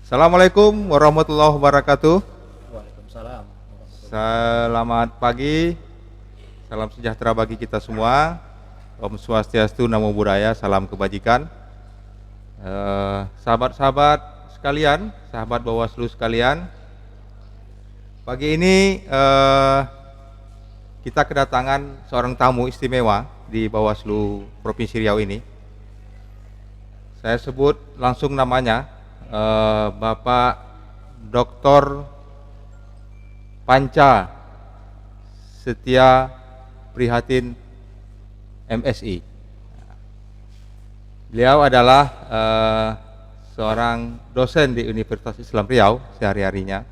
Assalamualaikum warahmatullahi wabarakatuh. Waalaikumsalam. Selamat pagi, salam sejahtera bagi kita semua. Om Swastiastu, Namo Buddhaya, salam kebajikan. Sahabat-sahabat sekalian, sahabat Bawaslu sekalian, pagi ini kita kedatangan seorang tamu istimewa di Bawaslu Provinsi Riau ini. Saya sebut langsung namanya, Bapak Dr. Panca Setia Prihatin MSI. Beliau adalah seorang dosen di Universitas Islam Riau sehari-harinya,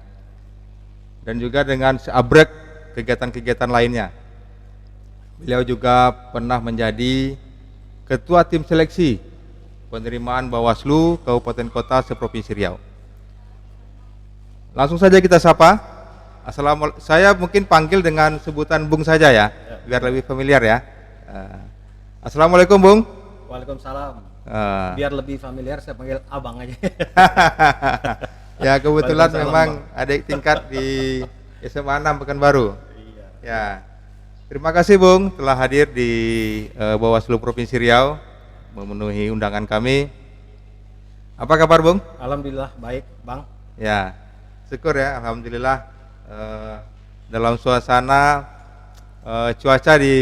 dan juga dengan seabrek kegiatan-kegiatan lainnya. Beliau juga pernah menjadi ketua tim seleksi penerimaan Bawaslu Kabupaten Kota seprovinsi Riau. Langsung saja kita sapa. Saya mungkin panggil dengan sebutan Bung saja ya, biar lebih familiar ya. Assalamualaikum Bung. Waalaikumsalam. Biar lebih familiar saya panggil Abang aja. Ya kebetulan memang adik tingkat di SMA 6 Pekanbaru. Iya. Ya. Terima kasih Bung telah hadir di Bawaslu Provinsi Riau, memenuhi undangan kami. Apa kabar Bung? Alhamdulillah baik Bang. Ya, syukur ya, alhamdulillah. Dalam suasana cuaca di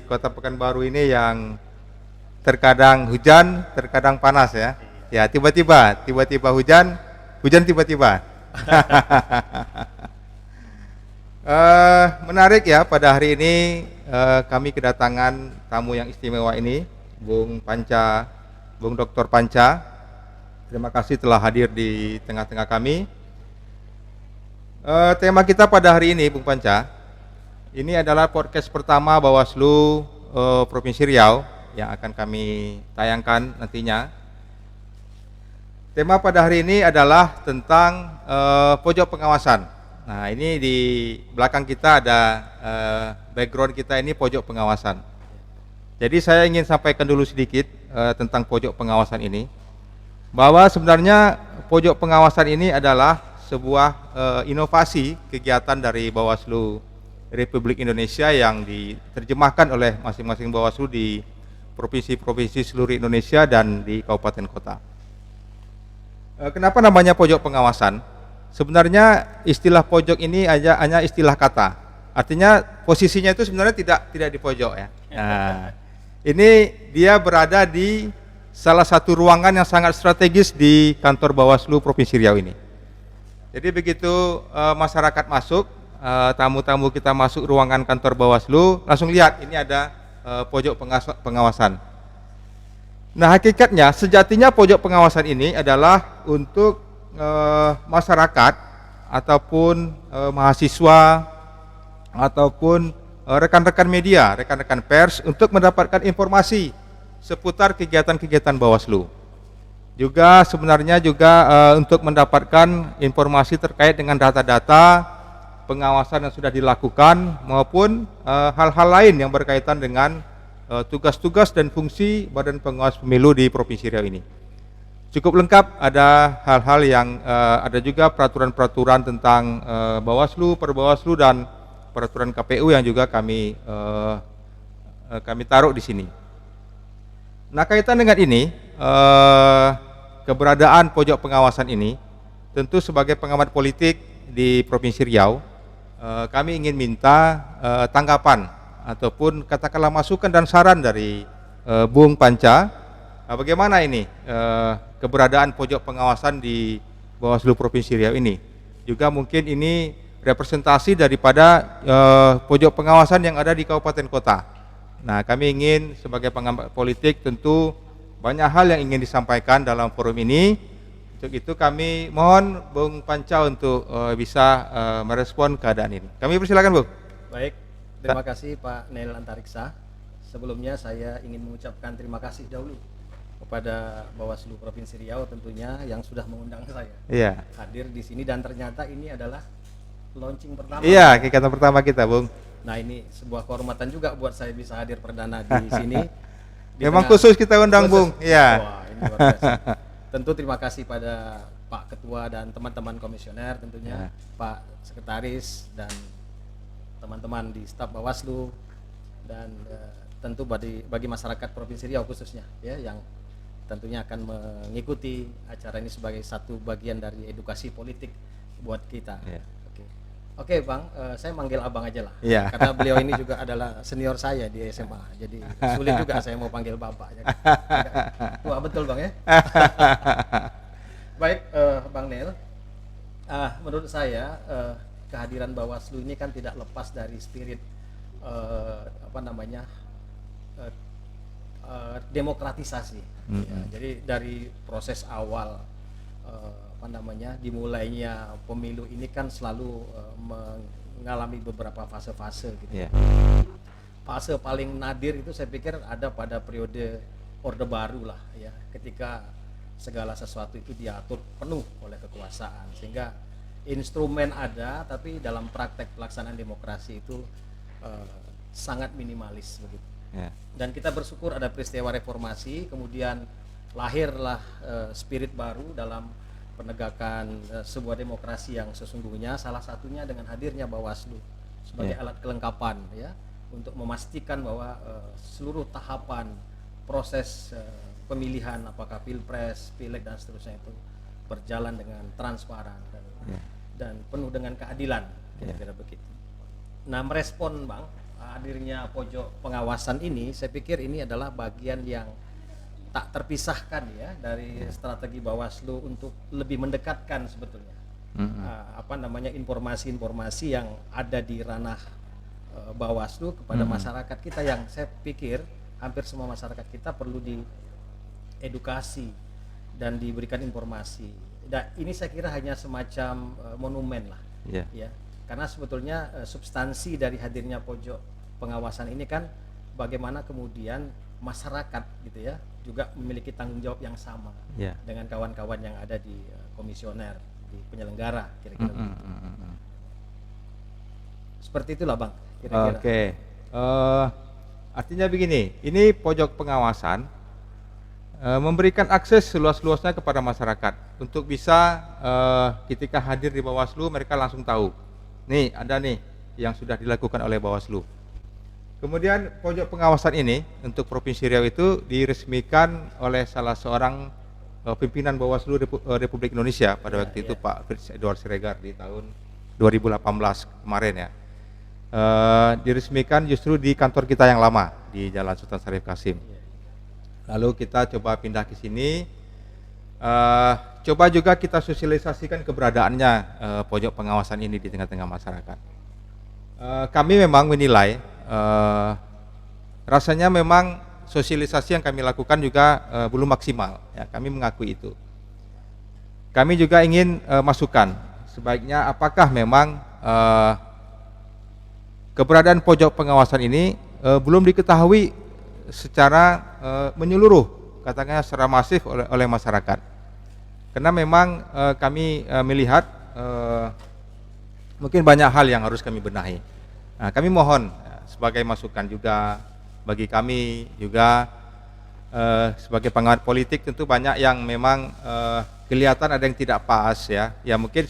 Kota Pekanbaru ini yang terkadang hujan, terkadang panas ya. Ya, tiba-tiba hujan tiba-tiba. Menarik ya, pada hari ini kami kedatangan tamu yang istimewa ini, Bung Dr. Panca. Terima kasih telah hadir di tengah-tengah kami. Tema kita pada hari ini, Bung Panca, ini adalah podcast pertama Bawaslu Provinsi Riau yang akan kami tayangkan nantinya. Tema pada hari ini adalah tentang pojok pengawasan. Nah, ini di belakang kita ada background kita ini pojok pengawasan. Jadi saya ingin sampaikan dulu sedikit tentang pojok pengawasan ini, bahwa sebenarnya pojok pengawasan ini adalah sebuah inovasi kegiatan dari Bawaslu Republik Indonesia yang diterjemahkan oleh masing-masing Bawaslu di provinsi-provinsi seluruh Indonesia dan di kabupaten kota. Kenapa namanya pojok pengawasan? Sebenarnya istilah pojok ini hanya istilah kata. Artinya posisinya itu sebenarnya tidak di pojok ya. Nah, ini dia berada di salah satu ruangan yang sangat strategis di kantor Bawaslu Provinsi Riau ini. Jadi begitu masyarakat masuk, tamu-tamu kita masuk ruangan kantor Bawaslu, langsung lihat ini ada pojok pengawasan. Nah, hakikatnya sejatinya pojok pengawasan ini adalah untuk masyarakat ataupun mahasiswa ataupun rekan-rekan media, rekan-rekan pers untuk mendapatkan informasi seputar kegiatan-kegiatan Bawaslu. Juga sebenarnya untuk mendapatkan informasi terkait dengan data-data pengawasan yang sudah dilakukan maupun hal-hal lain yang berkaitan dengan tugas-tugas dan fungsi Badan Pengawas Pemilu di Provinsi Riau ini. Cukup lengkap, ada hal-hal yang ada juga peraturan-peraturan tentang Bawaslu, Perbawaslu dan peraturan KPU yang juga kami taruh di sini. Nah, kaitan dengan ini, keberadaan pojok pengawasan ini, tentu sebagai pengamat politik di Provinsi Riau, kami ingin minta tanggapan ataupun katakanlah masukan dan saran dari Bung Panca. Bagaimana ini keberadaan pojok pengawasan di Bawaslu Provinsi Riau ini? Juga mungkin ini representasi daripada pojok pengawasan yang ada di kabupaten kota. Nah, kami ingin sebagai pengamat politik tentu banyak hal yang ingin disampaikan dalam forum ini. Untuk itu kami mohon Bung Panca untuk bisa merespon keadaan ini. Kami persilakan, Bung. Baik, terima kasih Pak Neil Antariksa. Sebelumnya saya ingin mengucapkan terima kasih dahulu kepada Bawaslu Provinsi Riau tentunya yang sudah mengundang saya hadir di sini, dan ternyata ini adalah launching pertama. Iya, kegiatan pertama kita, Bung. Nah, ini sebuah kehormatan juga buat saya bisa hadir perdana di sini. Memang khusus kita undang, Bung. Iya. Wah, ini luar biasa. Tentu terima kasih pada Pak Ketua dan teman-teman komisioner tentunya, Pak Sekretaris dan teman-teman di staf Bawaslu, dan tentu bagi masyarakat Provinsi Riau khususnya ya, yang tentunya akan mengikuti acara ini sebagai satu bagian dari edukasi politik buat kita. Oke Bang, saya manggil Abang aja lah, karena beliau ini juga adalah senior saya di SMA, jadi sulit juga saya mau panggil Bapak. Wah betul Bang ya. Baik Bang Nel, menurut saya kehadiran Bawaslu ini kan tidak lepas dari spirit demokratisasi. Ya, jadi dari proses awal dimulainya pemilu ini kan selalu mengalami beberapa fase-fase gitu. Fase paling nadir itu saya pikir ada pada periode Orde Baru lah ya, ketika segala sesuatu itu diatur penuh oleh kekuasaan, sehingga instrumen ada tapi dalam praktek pelaksanaan demokrasi itu sangat minimalis begitu. Dan kita bersyukur ada peristiwa reformasi, kemudian lahirlah spirit baru dalam penegakan sebuah demokrasi yang sesungguhnya, salah satunya dengan hadirnya Bawaslu sebagai alat kelengkapan ya, untuk memastikan bahwa seluruh tahapan proses pemilihan apakah pilpres, pileg dan seterusnya itu berjalan dengan transparan dan penuh dengan keadilan, kira-kira begitu. Nah, merespon Bang hadirnya pojok pengawasan ini, saya pikir ini adalah bagian yang tak terpisahkan ya dari strategi Bawaslu untuk lebih mendekatkan sebetulnya informasi-informasi yang ada di ranah Bawaslu kepada masyarakat kita, yang saya pikir hampir semua masyarakat kita perlu diedukasi dan diberikan informasi. Dan ini saya kira hanya semacam monumen lah ya, karena sebetulnya substansi dari hadirnya pojok pengawasan ini kan bagaimana kemudian masyarakat gitu ya juga memiliki tanggung jawab yang sama dengan kawan-kawan yang ada di komisioner, di penyelenggara, kira-kira seperti itulah Bang kira-kira. Artinya begini, ini pojok pengawasan memberikan akses seluas-luasnya kepada masyarakat untuk bisa ketika hadir di Bawaslu mereka langsung tahu nih ada nih yang sudah dilakukan oleh Bawaslu. Kemudian pojok pengawasan ini untuk Provinsi Riau itu diresmikan oleh salah seorang pimpinan Bawaslu Republik Indonesia pada waktu itu Pak Fritz Edward Siregar di tahun 2018 kemarin ya. Diresmikan justru di kantor kita yang lama di Jalan Sultan Syarif Kasim. Lalu kita coba pindah ke sini, coba juga kita sosialisasikan keberadaannya pojok pengawasan ini di tengah-tengah masyarakat. Kami memang menilai rasanya memang sosialisasi yang kami lakukan juga belum maksimal ya, kami mengakui itu. Kami juga ingin masukan sebaiknya apakah memang keberadaan pojok pengawasan ini belum diketahui secara menyeluruh, katakanlah secara masif oleh masyarakat. Karena memang kami melihat mungkin banyak hal yang harus kami benahi. Nah, kami mohon sebagai masukan juga bagi kami juga sebagai pengamat politik, tentu banyak yang memang kelihatan ada yang tidak pas ya. Ya mungkin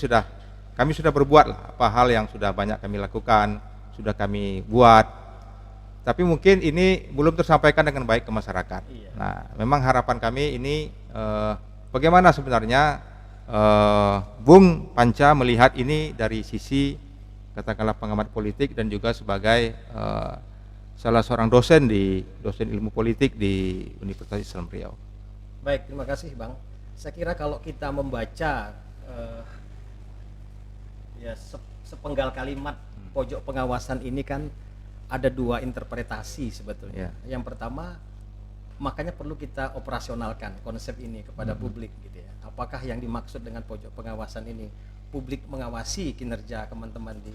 kami sudah berbuat lah apa hal yang sudah banyak kami lakukan, sudah kami buat. Tapi mungkin ini belum tersampaikan dengan baik ke masyarakat. Nah, memang harapan kami ini bagaimana sebenarnya Bung Panca melihat ini dari sisi katakanlah pengamat politik dan juga sebagai salah seorang dosen ilmu politik di Universitas Islam Riau. Baik, terima kasih Bang. Saya kira kalau kita membaca sepenggal kalimat pojok pengawasan ini kan ada dua interpretasi sebetulnya. Yang pertama, makanya perlu kita operasionalkan konsep ini kepada publik gitu ya. Apakah yang dimaksud dengan pojok pengawasan ini publik mengawasi kinerja teman-teman di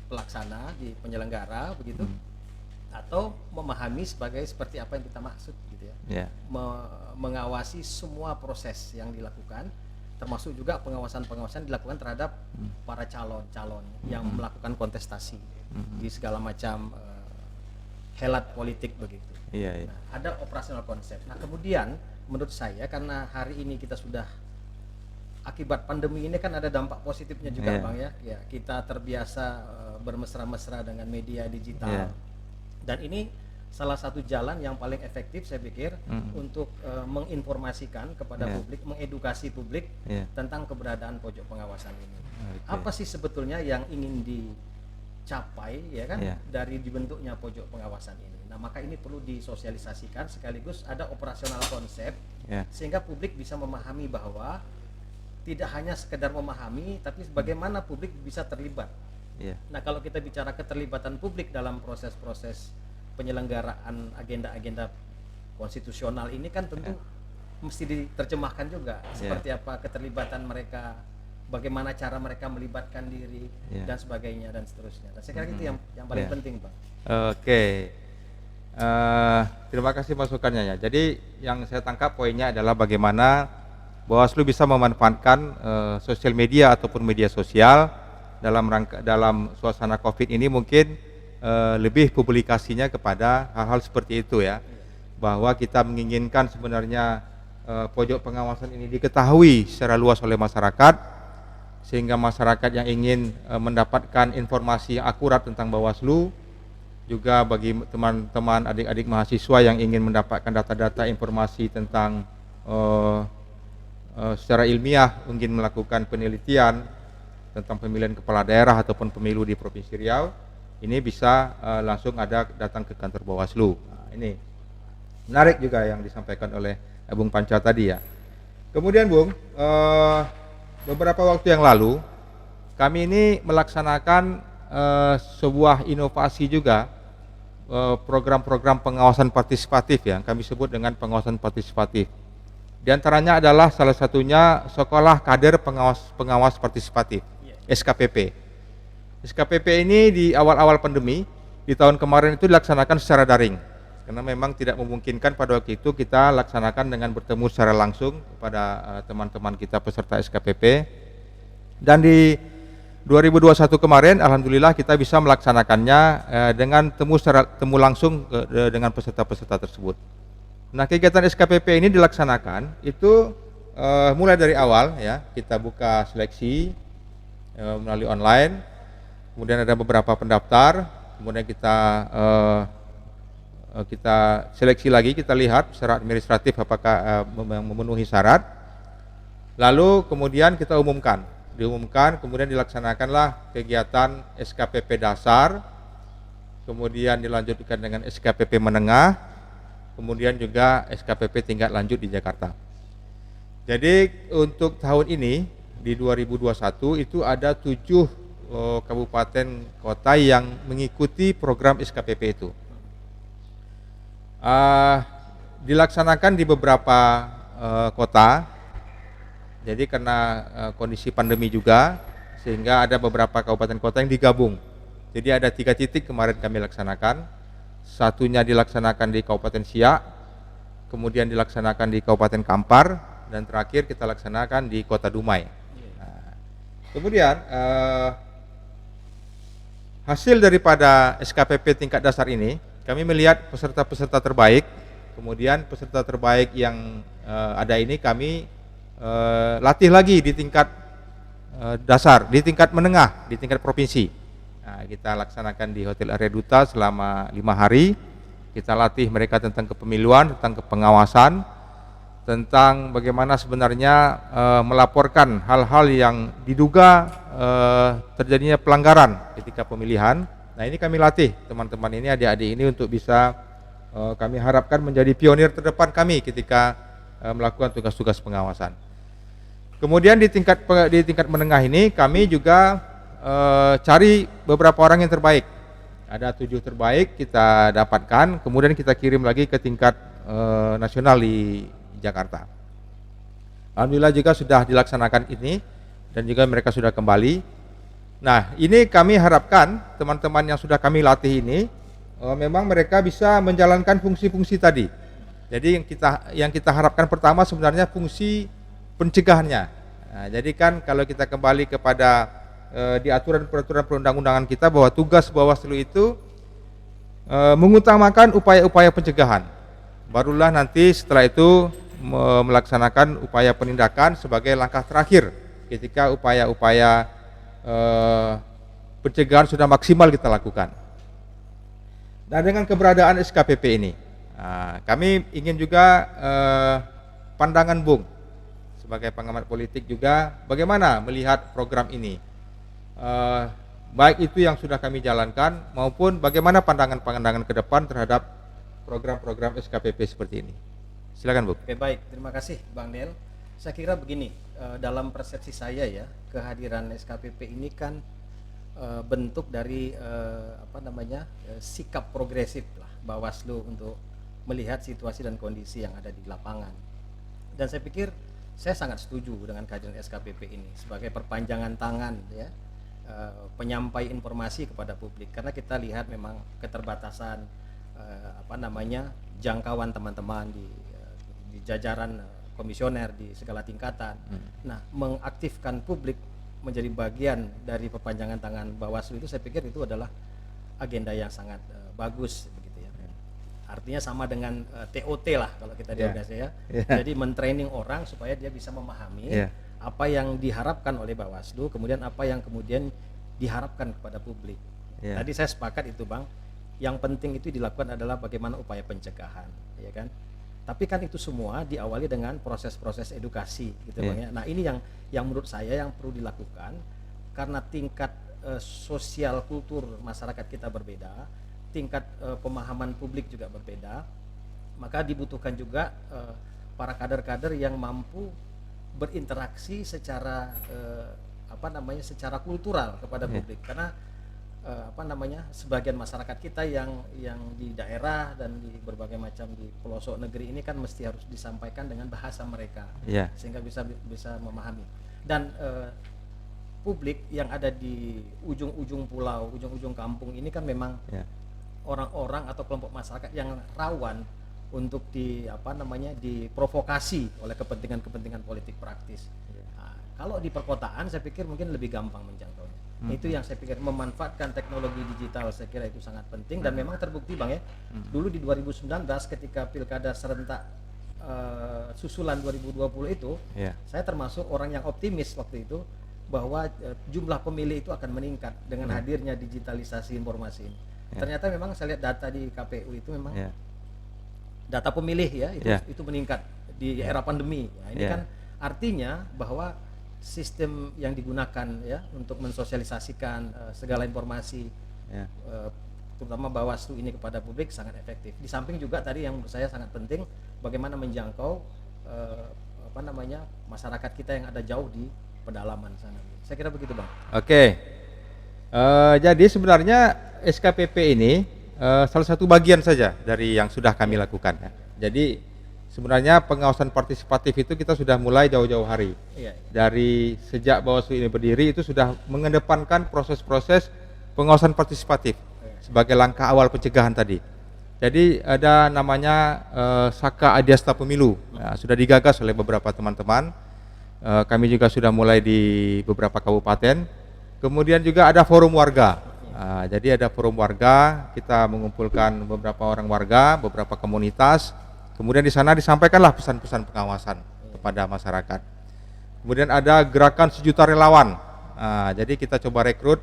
pelaksana, di penyelenggara begitu, atau memahami seperti apa yang kita maksud gitu ya. Mengawasi semua proses yang dilakukan, termasuk juga pengawasan dilakukan terhadap para calon-calon yang melakukan kontestasi di segala macam helat politik begitu. Nah, ada operasional konsep. Nah, kemudian menurut saya karena hari ini kita sudah akibat pandemi ini kan ada dampak positifnya juga Bang ya. Ya, kita terbiasa bermesra-mesra dengan media digital. Dan ini salah satu jalan yang paling efektif saya pikir untuk menginformasikan kepada publik, mengedukasi publik tentang keberadaan pojok pengawasan ini. Apa sih sebetulnya yang ingin dicapai ya kan dari dibentuknya pojok pengawasan ini. Nah, maka ini perlu disosialisasikan sekaligus ada operasional konsep sehingga publik bisa memahami bahwa tidak hanya sekedar memahami, tapi bagaimana publik bisa terlibat. Nah, kalau kita bicara keterlibatan publik dalam proses-proses penyelenggaraan agenda-agenda konstitusional ini kan tentu mesti diterjemahkan juga seperti apa keterlibatan mereka, bagaimana cara mereka melibatkan diri dan sebagainya dan seterusnya. Dan saya kira itu yang paling penting, Bang. Oke. Terima kasih masukannya ya. Jadi yang saya tangkap poinnya adalah bagaimana Bawaslu bisa memanfaatkan sosial media ataupun media sosial dalam suasana Covid ini mungkin lebih publikasinya kepada hal-hal seperti itu ya. Bahwa kita menginginkan sebenarnya pojok pengawasan ini diketahui secara luas oleh masyarakat, sehingga masyarakat yang ingin mendapatkan informasi yang akurat tentang Bawaslu, juga bagi teman-teman adik-adik mahasiswa yang ingin mendapatkan data-data informasi tentang secara ilmiah ingin melakukan penelitian tentang pemilihan kepala daerah ataupun pemilu di Provinsi Riau, ini bisa langsung datang ke kantor Bawaslu. Nah, ini menarik juga yang disampaikan oleh Bung Panca tadi ya. Kemudian Bung, beberapa waktu yang lalu kami ini melaksanakan sebuah inovasi juga, program-program pengawasan partisipatif yang kami sebut dengan pengawasan partisipatif. Di antaranya adalah salah satunya Sekolah Kader Pengawas Partisipatif, SKPP. SKPP ini di awal-awal pandemi, di tahun kemarin itu dilaksanakan secara daring, karena memang tidak memungkinkan pada waktu itu kita laksanakan dengan bertemu secara langsung kepada teman-teman kita peserta SKPP. Dan di 2021 kemarin, alhamdulillah kita bisa melaksanakannya dengan temu langsung dengan peserta-peserta tersebut. Nah, kegiatan SKPP ini dilaksanakan itu mulai dari awal ya, kita buka seleksi melalui online, kemudian ada beberapa pendaftar, kemudian kita seleksi lagi, kita lihat secara administratif apakah memenuhi syarat, lalu kemudian kita diumumkan, kemudian dilaksanakanlah kegiatan SKPP dasar, kemudian dilanjutkan dengan SKPP menengah, kemudian juga SKPP tingkat lanjut di Jakarta. Jadi untuk tahun ini di 2021 itu ada 7 kabupaten kota yang mengikuti program SKPP itu. Dilaksanakan di beberapa kota. Jadi karena kondisi pandemi juga, sehingga ada beberapa kabupaten kota yang digabung. Jadi ada 3 titik kemarin kami laksanakan. Satunya dilaksanakan di Kabupaten Siak, kemudian dilaksanakan di Kabupaten Kampar, dan terakhir kita laksanakan di Kota Dumai. Nah, kemudian hasil daripada SKPP tingkat dasar ini, kami melihat peserta-peserta terbaik. Kemudian peserta terbaik yang ada ini kami latih lagi di tingkat dasar, di tingkat menengah, di tingkat provinsi. Nah, kita laksanakan di Hotel Area Duta selama 5 hari. Kita latih mereka tentang kepemiluan, tentang pengawasan, tentang bagaimana sebenarnya melaporkan hal-hal yang diduga terjadinya pelanggaran ketika pemilihan. Nah, ini kami latih teman-teman ini, adik-adik ini untuk bisa kami harapkan menjadi pionir terdepan kami ketika melakukan tugas-tugas pengawasan. Kemudian di tingkat menengah ini kami juga cari beberapa orang yang terbaik. Ada 7 terbaik kita dapatkan, kemudian kita kirim lagi ke tingkat nasional di Jakarta. Alhamdulillah juga sudah dilaksanakan ini dan juga mereka sudah kembali. Nah, ini kami harapkan teman-teman yang sudah kami latih ini memang mereka bisa menjalankan fungsi-fungsi tadi. Jadi yang kita harapkan pertama sebenarnya fungsi pencegahannya. Nah, jadi kan kalau kita kembali kepada di aturan peraturan perundang-undangan kita bahwa tugas Bawaslu itu mengutamakan upaya-upaya pencegahan. Barulah nanti setelah itu melaksanakan upaya penindakan sebagai langkah terakhir ketika upaya-upaya pencegahan sudah maksimal kita lakukan. Dan dengan keberadaan SKPP ini, kami ingin juga pandangan Bung sebagai pengamat politik juga bagaimana melihat program ini, baik itu yang sudah kami jalankan maupun bagaimana pandangan-pandangan ke depan terhadap program-program SKPP seperti ini. Silakan Bu. Oke, baik, terima kasih Bang Nel. Saya kira begini, dalam persepsi saya ya, kehadiran SKPP ini kan bentuk dari sikap progresif lah Bawaslu untuk melihat situasi dan kondisi yang ada di lapangan. Dan saya pikir saya sangat setuju dengan kehadiran SKPP ini sebagai perpanjangan tangan ya, penyampai informasi kepada publik, karena kita lihat memang keterbatasan jangkauan teman-teman di jajaran komisioner di segala tingkatan. Nah, mengaktifkan publik menjadi bagian dari perpanjangan tangan Bawaslu itu saya pikir itu adalah agenda yang sangat bagus begitu ya. Artinya sama dengan TOT lah kalau kita di organisasi ya. Jadi mentraining orang supaya dia bisa memahami apa yang diharapkan oleh Bawaslu, kemudian apa yang kemudian diharapkan kepada publik. Tadi saya sepakat itu Bang. Yang penting itu dilakukan adalah bagaimana upaya pencegahan, ya kan? Tapi kan itu semua diawali dengan proses-proses edukasi gitu Bang ya. Nah, ini yang menurut saya yang perlu dilakukan karena tingkat sosial kultur masyarakat kita berbeda, tingkat pemahaman publik juga berbeda, maka dibutuhkan juga para kader-kader yang mampu berinteraksi secara secara kultural kepada publik, karena sebagian masyarakat kita yang di daerah dan di berbagai macam di pelosok negeri ini kan mesti harus disampaikan dengan bahasa mereka sehingga bisa memahami. Dan publik yang ada di ujung-ujung pulau, ujung-ujung kampung ini kan memang orang-orang atau kelompok masyarakat yang rawan untuk diprovokasi oleh kepentingan-kepentingan politik praktis. Nah, kalau di perkotaan saya pikir mungkin lebih gampang menjangkaunya. Itu yang saya pikir, memanfaatkan teknologi digital saya kira itu sangat penting dan memang terbukti Bang ya. Dulu di 2019 ketika pilkada serentak susulan 2020 itu, saya termasuk orang yang optimis waktu itu bahwa jumlah pemilih itu akan meningkat dengan hadirnya digitalisasi informasi ini. Ternyata memang saya lihat data di KPU itu memang data pemilih ya itu meningkat di era pandemi. Nah, ini kan artinya bahwa sistem yang digunakan ya untuk mensosialisasikan segala informasi terutama Bawaslu ini kepada publik sangat efektif. Di samping juga tadi yang menurut saya sangat penting bagaimana menjangkau masyarakat kita yang ada jauh di pedalaman sana. Saya kira begitu Bang. Oke. Jadi sebenarnya SKPP ini salah satu bagian saja dari yang sudah kami lakukan ya. Jadi sebenarnya pengawasan partisipatif itu kita sudah mulai jauh-jauh hari. Dari sejak Bawaslu ini berdiri itu sudah mengedepankan proses-proses pengawasan partisipatif sebagai langkah awal pencegahan tadi. Jadi ada namanya Saka Adiasta Pemilu, sudah digagas oleh beberapa teman-teman. Kami juga sudah mulai di beberapa kabupaten. Kemudian juga ada forum warga. Jadi ada forum warga, kita mengumpulkan beberapa orang warga, beberapa komunitas. Kemudian di sana disampaikanlah pesan-pesan pengawasan kepada masyarakat. Kemudian ada gerakan 1 juta relawan. Jadi kita coba rekrut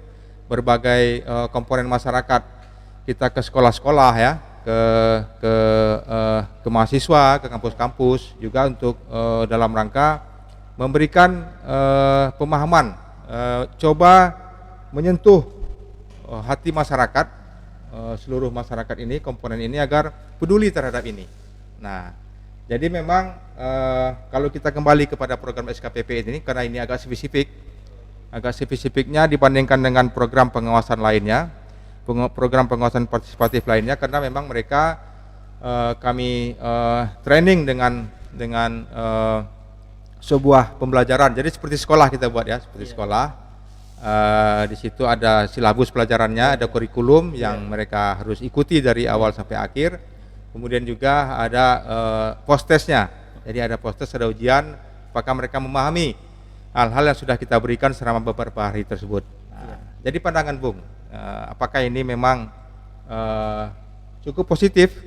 berbagai komponen masyarakat. Kita ke sekolah-sekolah ya, ke mahasiswa, ke kampus-kampus juga untuk dalam rangka memberikan pemahaman, coba menyentuh hati masyarakat, seluruh masyarakat ini, komponen ini agar peduli terhadap ini. Nah, jadi memang kalau kita kembali kepada program SKPP ini, karena ini agak spesifiknya dibandingkan dengan program pengawasan lainnya, program pengawasan partisipatif lainnya, karena memang mereka kami training dengan sebuah pembelajaran. Jadi seperti sekolah kita buat ya, seperti sekolah. Di situ ada silabus pelajarannya, ada kurikulum yang mereka harus ikuti dari awal sampai akhir. Kemudian juga ada post-testnya. Jadi ada post-test, ada ujian, apakah mereka memahami hal-hal yang sudah kita berikan selama beberapa hari tersebut. Jadi pandangan Bung, apakah ini memang cukup positif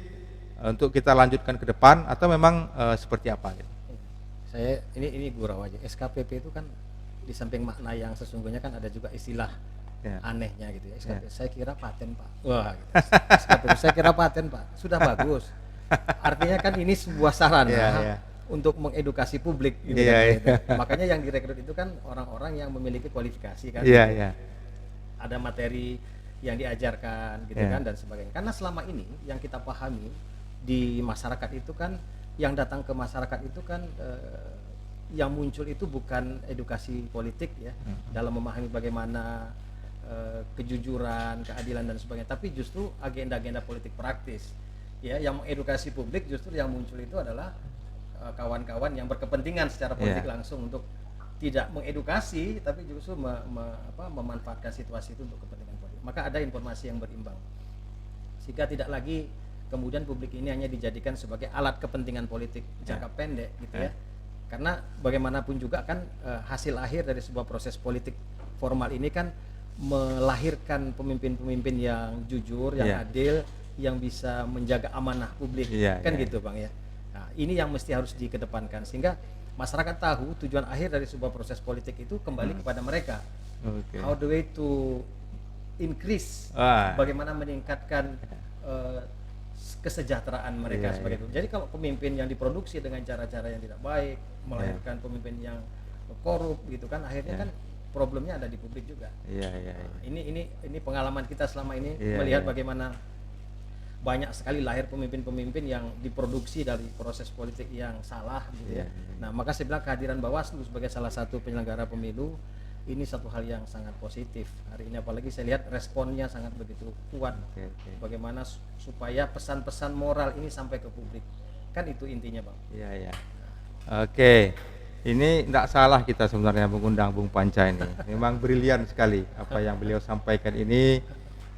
untuk kita lanjutkan ke depan atau memang seperti apa gitu? Saya ini gurau aja. SKPP itu kan di samping makna yang sesungguhnya kan ada juga istilah anehnya gitu ya. SKPP, saya kira paten Pak. Wah, gitu. SKPP saya kira paten Pak. Sudah bagus. Artinya kan ini sebuah sarana untuk mengedukasi publik gitu gitu. Makanya yang direkrut itu kan orang-orang yang memiliki kualifikasi kan. Ada materi yang diajarkan gitu kan dan sebagainya. Karena selama ini yang kita pahami di masyarakat itu kan, yang datang ke masyarakat itu kan yang muncul itu bukan edukasi politik ya, dalam memahami bagaimana kejujuran, keadilan dan sebagainya, tapi justru agenda-agenda politik praktis ya. Yang mengedukasi publik justru yang muncul itu adalah kawan-kawan yang berkepentingan secara politik langsung untuk tidak mengedukasi tapi justru memanfaatkan situasi itu untuk kepentingan politik. Maka ada informasi yang berimbang sehingga tidak lagi kemudian publik ini hanya dijadikan sebagai alat kepentingan politik jangka pendek gitu ya. Karena bagaimanapun juga kan hasil akhir dari sebuah proses politik formal ini kan melahirkan pemimpin-pemimpin yang jujur, yang adil, yang bisa menjaga amanah publik kan gitu Bang ya. Nah, ini yang mesti harus dikedepankan sehingga masyarakat tahu tujuan akhir dari sebuah proses politik itu kembali kepada mereka. How the way to increase, bagaimana meningkatkan kesejahteraan mereka sebagai itu. Jadi kalau pemimpin yang diproduksi dengan cara-cara yang tidak baik, melahirkan pemimpin yang korup gitu kan, akhirnya kan problemnya ada di publik juga. Ini pengalaman kita selama ini melihat bagaimana banyak sekali lahir pemimpin-pemimpin yang diproduksi dari proses politik yang salah gitu ya. Nah, maka saya bilang kehadiran Bawaslu sebagai salah satu penyelenggara pemilu ini satu hal yang sangat positif hari ini, apalagi saya lihat responnya sangat begitu kuat. Bagaimana supaya pesan-pesan moral ini sampai ke publik, kan itu intinya Bang. Ini tidak salah kita sebenarnya mengundang Bung Panca ini. Memang brilian sekali apa yang beliau sampaikan ini.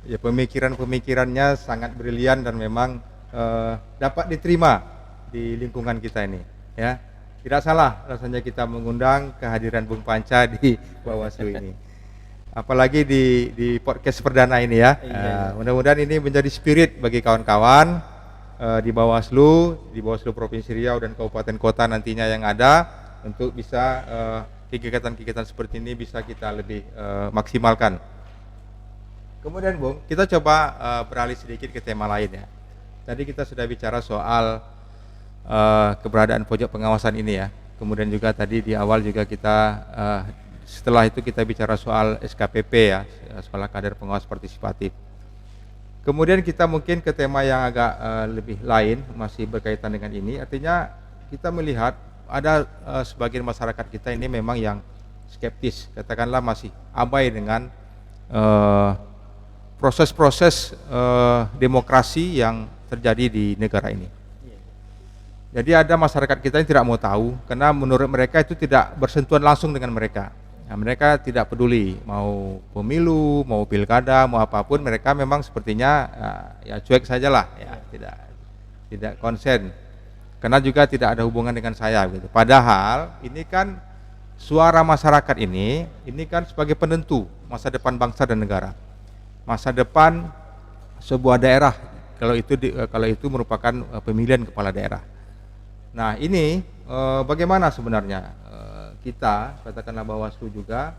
Ya, pemikirannya sangat brilian dan memang dapat diterima di lingkungan kita ini ya. Tidak salah rasanya kita mengundang kehadiran Bung Panca di Bawaslu ini, apalagi di podcast perdana ini ya. Mudah-mudahan ini menjadi spirit bagi kawan-kawan di Bawaslu Provinsi Riau dan kabupaten kota nantinya yang ada, untuk bisa kegiatan-kegiatan seperti ini bisa kita lebih maksimalkan. Kemudian Bung, kita coba beralih sedikit ke tema lain ya. Tadi kita sudah bicara soal keberadaan pojok pengawasan ini ya. Kemudian juga tadi di awal juga kita setelah itu kita bicara soal SKPP ya, Sekolah Kader Pengawas Partisipatif. Kemudian kita mungkin ke tema yang agak lebih lain, masih berkaitan dengan ini. Artinya kita melihat ada sebagian masyarakat kita ini memang yang skeptis, katakanlah masih abai dengan proses-proses demokrasi yang terjadi di negara ini. Jadi ada masyarakat kita yang tidak mau tahu karena menurut mereka itu tidak bersentuhan langsung dengan mereka. Nah, mereka tidak peduli mau pemilu, mau pilkada, mau apapun, mereka memang sepertinya ya cuek sajalah ya, tidak konsen. Karena juga tidak ada hubungan dengan saya gitu. Padahal ini kan suara masyarakat ini kan sebagai penentu masa depan bangsa dan negara. Masa depan sebuah daerah kalau itu merupakan pemilihan kepala daerah. Nah, ini bagaimana sebenarnya kita, katakanlah Bawaslu juga,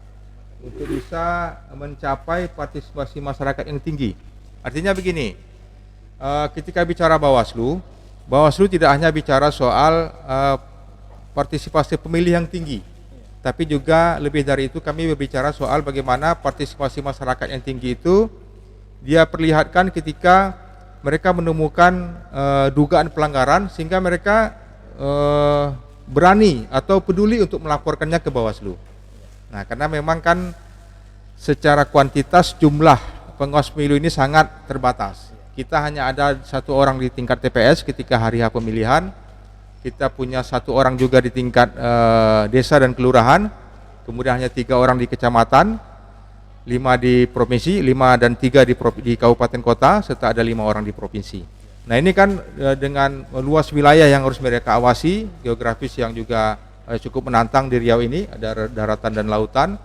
untuk bisa mencapai partisipasi masyarakat yang tinggi. Artinya begini, ketika bicara Bawaslu tidak hanya bicara soal partisipasi pemilih yang tinggi, tapi juga lebih dari itu kami berbicara soal bagaimana partisipasi masyarakat yang tinggi itu dia perlihatkan ketika mereka menemukan dugaan pelanggaran sehingga mereka berani atau peduli untuk melaporkannya ke Bawaslu. Nah, karena memang kan secara kuantitas jumlah pengawas pemilu ini sangat terbatas. Kita hanya ada 1 orang di tingkat TPS ketika hari H pemilihan. Kita punya 1 orang juga di tingkat desa dan kelurahan. Kemudian hanya 3 orang di kecamatan, 5 di provinsi, 5 dan 3 di kabupaten kota, serta ada 5 orang di provinsi. Nah, ini kan dengan luas wilayah yang harus mereka awasi, geografis yang juga cukup menantang di Riau ini, ada daratan dan lautan.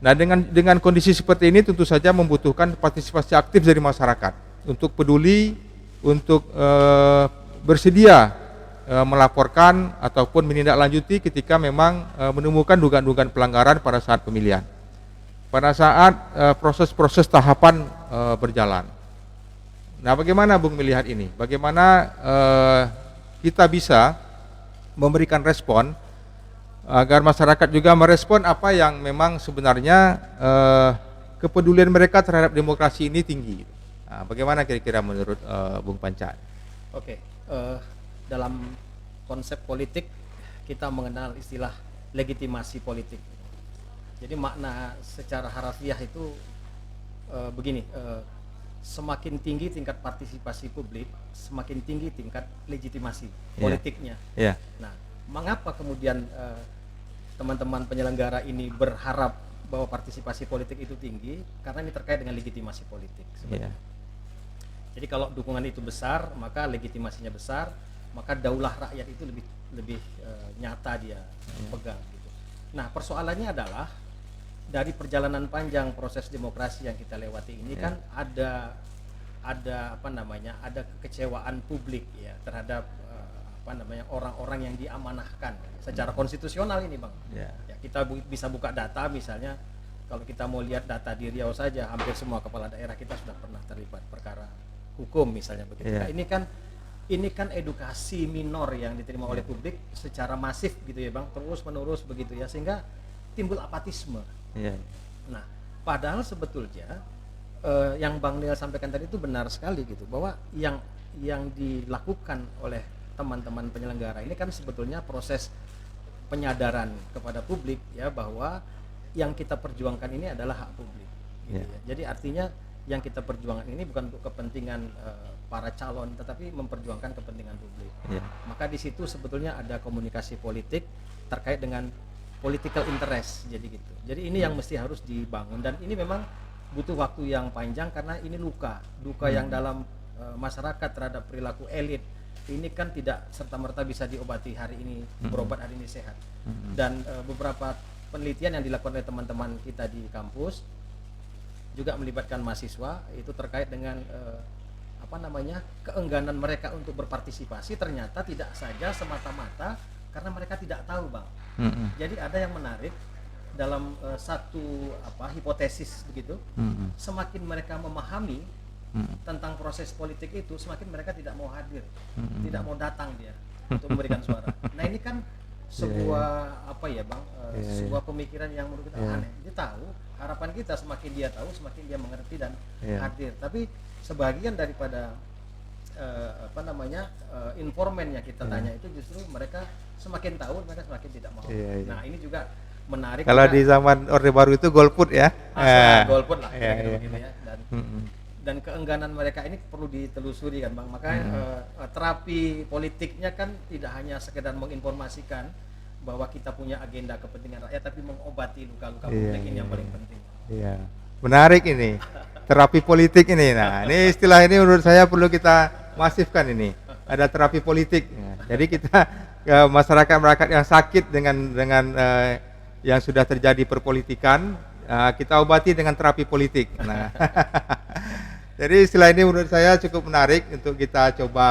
Nah, dengan kondisi seperti ini tentu saja membutuhkan partisipasi aktif dari masyarakat untuk peduli, untuk bersedia melaporkan ataupun menindaklanjuti ketika memang menemukan dugaan-dugaan pelanggaran pada saat pemilihan, pada saat proses-proses tahapan berjalan. Nah, bagaimana Bung melihat ini? Bagaimana kita bisa memberikan respon agar masyarakat juga merespon apa yang memang sebenarnya kepedulian mereka terhadap demokrasi ini tinggi. Nah, bagaimana kira-kira menurut Bung Panca? Oke, dalam konsep politik kita mengenal istilah legitimasi politik. Jadi makna secara harafiah itu begini, semakin tinggi tingkat partisipasi publik, semakin tinggi tingkat legitimasi politiknya. Nah, mengapa kemudian teman-teman penyelenggara ini berharap bahwa partisipasi politik itu tinggi? Karena ini terkait dengan legitimasi politik sebenarnya. Jadi kalau dukungan itu besar, maka legitimasinya besar, maka daulah rakyat itu lebih nyata dia pegang gitu. Nah, persoalannya adalah dari perjalanan panjang proses demokrasi yang kita lewati ini kan ada apa namanya, ada kekecewaan publik ya terhadap orang-orang yang diamanahkan secara konstitusional ini, Bang. Ya, kita bisa buka data, misalnya kalau kita mau lihat data di Riau saja, hampir semua kepala daerah kita sudah pernah terlibat perkara hukum misalnya begitu. Nah, ini kan edukasi minor yang diterima oleh publik secara masif gitu ya, Bang, terus menerus begitu ya, sehingga timbul apatisme. Nah, padahal sebetulnya yang Bang Nel sampaikan tadi itu benar sekali gitu, bahwa yang dilakukan oleh teman-teman penyelenggara ini kan sebetulnya proses penyadaran kepada publik ya, bahwa yang kita perjuangkan ini adalah hak publik gitu ya. Jadi artinya yang kita perjuangkan ini bukan untuk kepentingan para calon, tetapi memperjuangkan kepentingan publik. Maka di situ sebetulnya ada komunikasi politik terkait dengan political interest, jadi gitu. Jadi ini yang mesti harus dibangun, dan ini memang butuh waktu yang panjang karena ini luka yang dalam masyarakat terhadap perilaku elit ini kan tidak serta-merta bisa diobati hari ini, berobat hari ini sehat. Dan beberapa penelitian yang dilakukan oleh teman-teman kita di kampus juga melibatkan mahasiswa, itu terkait dengan keengganan mereka untuk berpartisipasi ternyata tidak saja semata-mata karena mereka tidak tahu, Bang. Jadi ada yang menarik dalam satu hipotesis begitu, semakin mereka memahami tentang proses politik itu, semakin mereka tidak mau hadir, tidak mau datang dia untuk memberikan suara. Nah, ini kan sebuah sebuah pemikiran yang menurut kita aneh. Dia tahu, harapan kita semakin dia tahu, semakin dia mengerti dan hadir. Tapi sebagian daripada informan yang kita tanya itu justru mereka semakin tahu, mereka semakin tidak mau. Nah, ini juga menarik. Kalau di zaman Orde Baru itu golput ya. Golput lah, gitu ya. Dan keengganan mereka ini perlu ditelusuri kan, Bang. Makanya terapi politiknya kan tidak hanya sekedar menginformasikan bahwa kita punya agenda kepentingan rakyat, tapi mengobati luka-luka publik ini yang paling penting. Menarik ini terapi politik ini. Nah, ini istilah ini menurut saya perlu kita masifkan ini. Ada terapi politik. Jadi kita masyarakat yang sakit dengan yang sudah terjadi perpolitikan, kita obati dengan terapi politik. Nah, jadi istilah ini menurut saya cukup menarik untuk kita coba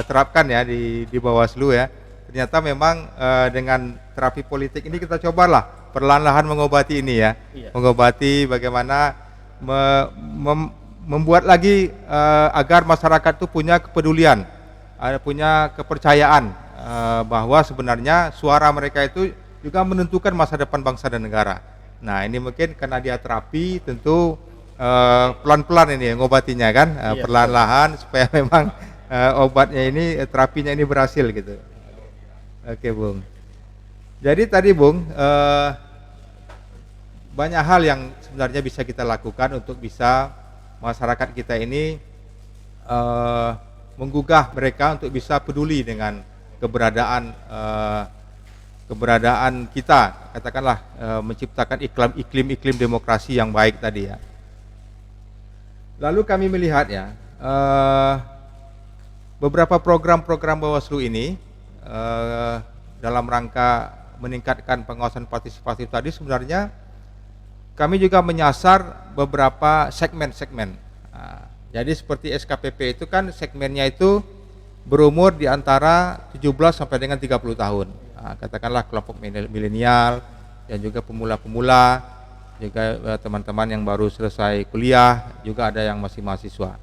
terapkan ya di Bawaslu ya. Ternyata memang dengan terapi politik ini kita cobalah perlahan-lahan mengobati ini ya. Mengobati bagaimana membuat lagi agar masyarakat itu punya kepedulian, punya kepercayaan bahwa sebenarnya suara mereka itu juga menentukan masa depan bangsa dan negara. Nah, ini mungkin karena dia terapi, tentu pelan-pelan ini ngobatinya kan, perlahan-lahan supaya memang obatnya ini, terapinya ini berhasil gitu. Oke, Bung. Jadi tadi, Bung, banyak hal yang sebenarnya bisa kita lakukan untuk bisa masyarakat kita ini menggugah mereka untuk bisa peduli dengan keberadaan kita, katakanlah menciptakan iklim demokrasi yang baik tadi ya. Lalu kami melihat ya, beberapa program-program Bawaslu ini dalam rangka meningkatkan pengawasan partisipatif tadi, sebenarnya kami juga menyasar beberapa segmen-segmen. Jadi seperti SKPP itu kan segmennya itu berumur di antara 17 sampai dengan 30 tahun. Nah, katakanlah kelompok milenial dan juga pemula-pemula, juga teman-teman yang baru selesai kuliah, juga ada yang masih mahasiswa.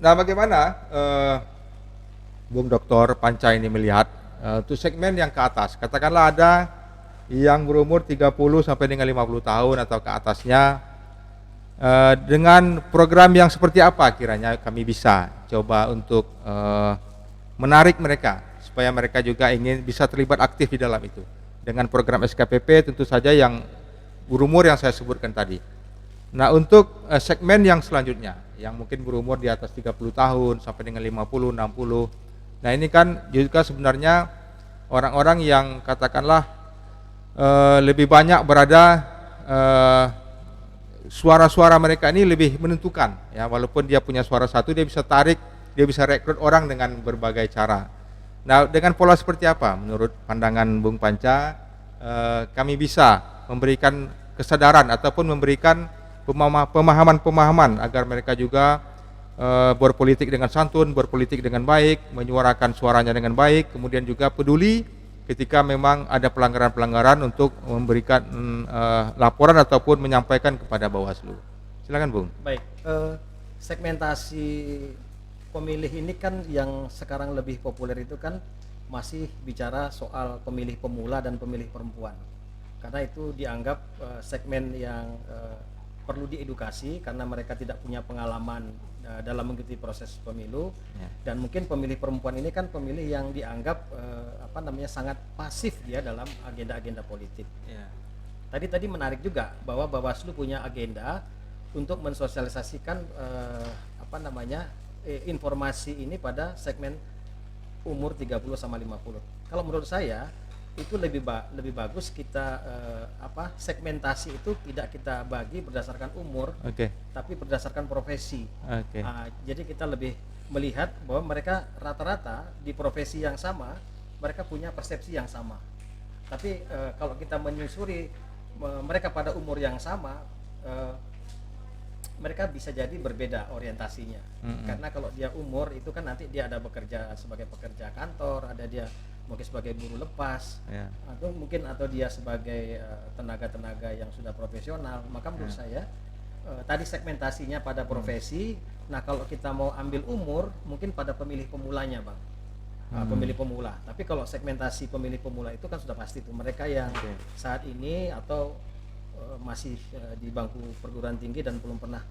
Nah, bagaimana Bung Dr. Panca ini melihat untuk segmen yang ke atas? Katakanlah ada yang berumur 30 sampai dengan 50 tahun atau ke atasnya, dengan program yang seperti apa kiranya kami bisa coba untuk menarik mereka supaya mereka juga ingin bisa terlibat aktif di dalam itu. Dengan program SKPP tentu saja yang berumur yang saya sebutkan tadi. Nah, untuk segmen yang selanjutnya yang mungkin berumur di atas 30 tahun sampai dengan 50, 60. Nah, ini kan juga sebenarnya orang-orang yang katakanlah lebih banyak berada, suara-suara mereka ini lebih menentukan ya, walaupun dia punya suara satu, dia bisa tarik, dia bisa rekrut orang dengan berbagai cara. Nah, dengan pola seperti apa menurut pandangan Bung Panca kami bisa memberikan kesadaran ataupun memberikan pemahaman-pemahaman agar mereka juga berpolitik dengan santun, berpolitik dengan baik, menyuarakan suaranya dengan baik, kemudian juga peduli ketika memang ada pelanggaran-pelanggaran untuk memberikan laporan ataupun menyampaikan kepada Bawaslu. Silakan Bung. Baik, segmentasi pemilih ini kan yang sekarang lebih populer itu kan masih bicara soal pemilih pemula dan pemilih perempuan, karena itu dianggap segmen yang perlu diedukasi karena mereka tidak punya pengalaman dalam mengikuti proses pemilu ya. Dan mungkin pemilih perempuan ini kan pemilih yang dianggap sangat pasif dia dalam agenda-agenda politik ya. Tadi menarik juga bahwa Bawaslu punya agenda untuk mensosialisasikan informasi ini pada segmen umur 30 sama 50. Kalau menurut saya itu lebih bagus kita segmentasi itu tidak kita bagi berdasarkan umur, tapi berdasarkan profesi. Jadi kita lebih melihat bahwa mereka rata-rata di profesi yang sama, mereka punya persepsi yang sama. Tapi kalau kita menyusuri mereka pada umur yang sama, mereka bisa jadi berbeda orientasinya. Karena kalau dia umur itu kan nanti dia ada bekerja sebagai pekerja kantor, ada dia mungkin sebagai buruh lepas, atau dia sebagai tenaga-tenaga yang sudah profesional. Maka menurut saya tadi segmentasinya pada profesi. Nah, kalau kita mau ambil umur, mungkin pada pemilih pemulanya, Bang. Pemilih pemula. Tapi kalau segmentasi pemilih pemula itu kan sudah pasti tuh mereka yang saat ini atau masih di bangku perguruan tinggi dan belum pernah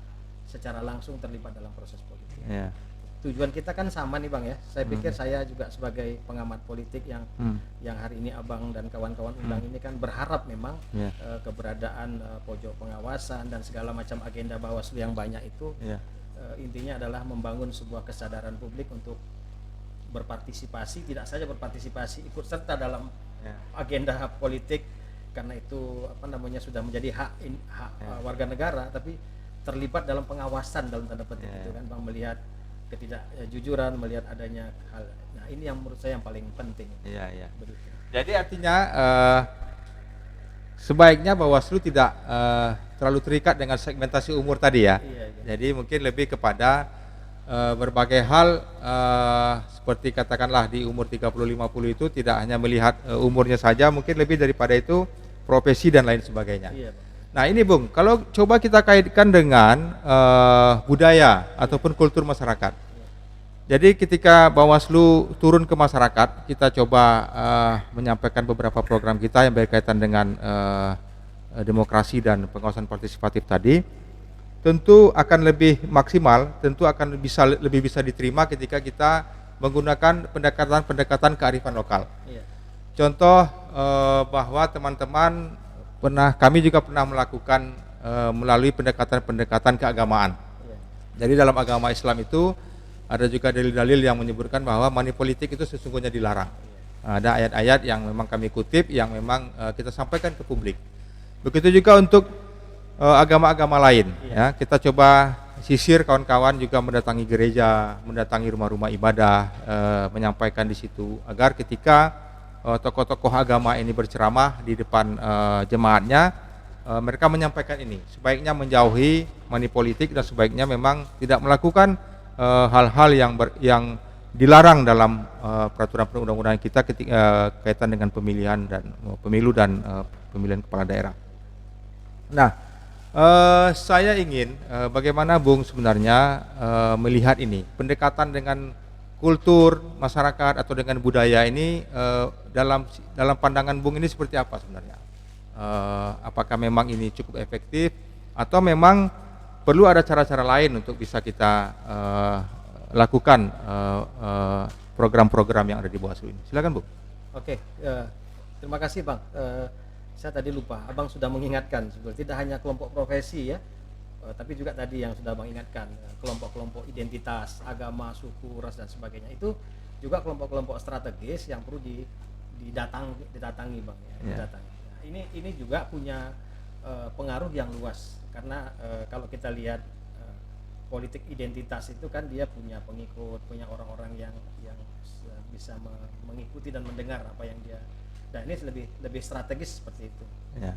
secara langsung terlibat dalam proses politik. Tujuan kita kan sama nih Bang ya. Saya pikir saya juga sebagai pengamat politik yang hari ini Abang dan kawan-kawan undang ini kan berharap memang keberadaan pojok pengawasan dan segala macam agenda Bawaslu yang banyak itu intinya adalah membangun sebuah kesadaran publik untuk berpartisipasi, tidak saja berpartisipasi, ikut serta dalam agenda politik, karena itu sudah menjadi hak warga negara, tapi terlibat dalam pengawasan dalam tanda petik itu kan Bang, melihat ketidakjujuran, melihat adanya hal. Nah, ini yang menurut saya yang paling penting. Jadi artinya sebaiknya Bawaslu tidak terlalu terikat dengan segmentasi umur tadi ya. Jadi mungkin lebih kepada berbagai hal, seperti katakanlah di umur 30-50 itu tidak hanya melihat umurnya saja, mungkin lebih daripada itu profesi dan lain sebagainya. Nah ini Bung, kalau coba kita kaitkan dengan budaya ataupun kultur masyarakat. Jadi ketika Bawaslu turun ke masyarakat, kita coba menyampaikan beberapa program kita yang berkaitan dengan demokrasi dan pengawasan partisipatif tadi. Tentu akan lebih maksimal, tentu akan lebih bisa diterima ketika kita menggunakan pendekatan kearifan lokal. Contoh bahwa teman-teman kami juga pernah melakukan melalui pendekatan keagamaan. Jadi dalam agama Islam itu ada juga dalil-dalil yang menyebutkan bahwa money politik itu sesungguhnya dilarang. Ada ayat-ayat yang memang kami kutip, yang memang kita sampaikan ke publik. Begitu juga untuk agama-agama lain. Kita coba sisir kawan-kawan juga mendatangi gereja, mendatangi rumah-rumah ibadah, menyampaikan di situ agar ketika tokoh-tokoh agama ini berceramah di depan jemaatnya, mereka menyampaikan ini, sebaiknya menjauhi money politik dan sebaiknya memang tidak melakukan hal-hal yang dilarang dalam peraturan perundang-undangan kita ketika kaitan dengan pemilihan dan pemilu dan pemilihan kepala daerah. Nah, saya ingin bagaimana Bung sebenarnya melihat ini pendekatan dengan kultur masyarakat atau dengan budaya ini dalam pandangan Bung ini seperti apa sebenarnya? Apakah memang ini cukup efektif atau memang perlu ada cara-cara lain untuk bisa kita lakukan program-program yang ada di Bawaslu ini? Silakan Bu. Oke, terima kasih Bang. Saya tadi lupa, Abang sudah mengingatkan sebetulnya tidak hanya kelompok profesi ya, tapi juga tadi yang sudah Abang ingatkan kelompok-kelompok identitas, agama, suku, ras dan sebagainya itu juga kelompok-kelompok strategis yang perlu didatangi Bang ya. Didatangi. Ini juga punya pengaruh yang luas karena kalau kita lihat politik identitas itu kan dia punya pengikut, punya orang-orang yang bisa mengikuti dan mendengar apa yang dia, dan ini lebih strategis seperti itu. Ya.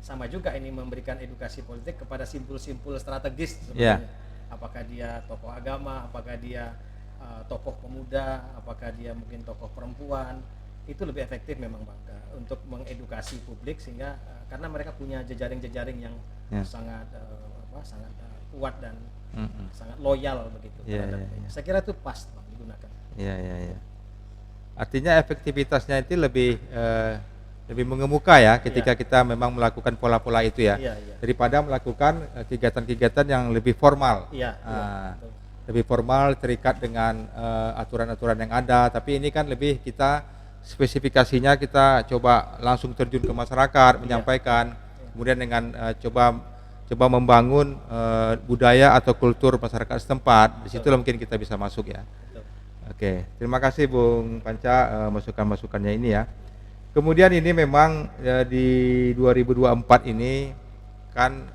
Sama juga ini memberikan edukasi politik kepada simpul-simpul strategis sebenarnya. Apakah dia tokoh agama, apakah dia tokoh pemuda, apakah dia mungkin tokoh perempuan, itu lebih efektif memang Bang untuk mengedukasi publik sehingga karena mereka punya jejaring-jejaring yang sangat kuat dan sangat loyal begitu. Saya kira itu pas Bang digunakan. Artinya efektivitasnya itu lebih mengemuka ya ketika kita memang melakukan pola-pola itu ya, daripada melakukan kegiatan-kegiatan yang lebih formal. Lebih formal terikat dengan aturan-aturan yang ada, tapi ini kan lebih kita spesifikasinya kita coba langsung terjun ke masyarakat, menyampaikan, kemudian dengan coba membangun budaya atau kultur masyarakat setempat. Di situ mungkin kita bisa masuk ya. Oke, terima kasih Bung Panca masukan-masukannya ini ya. Kemudian ini memang di 2024 ini kan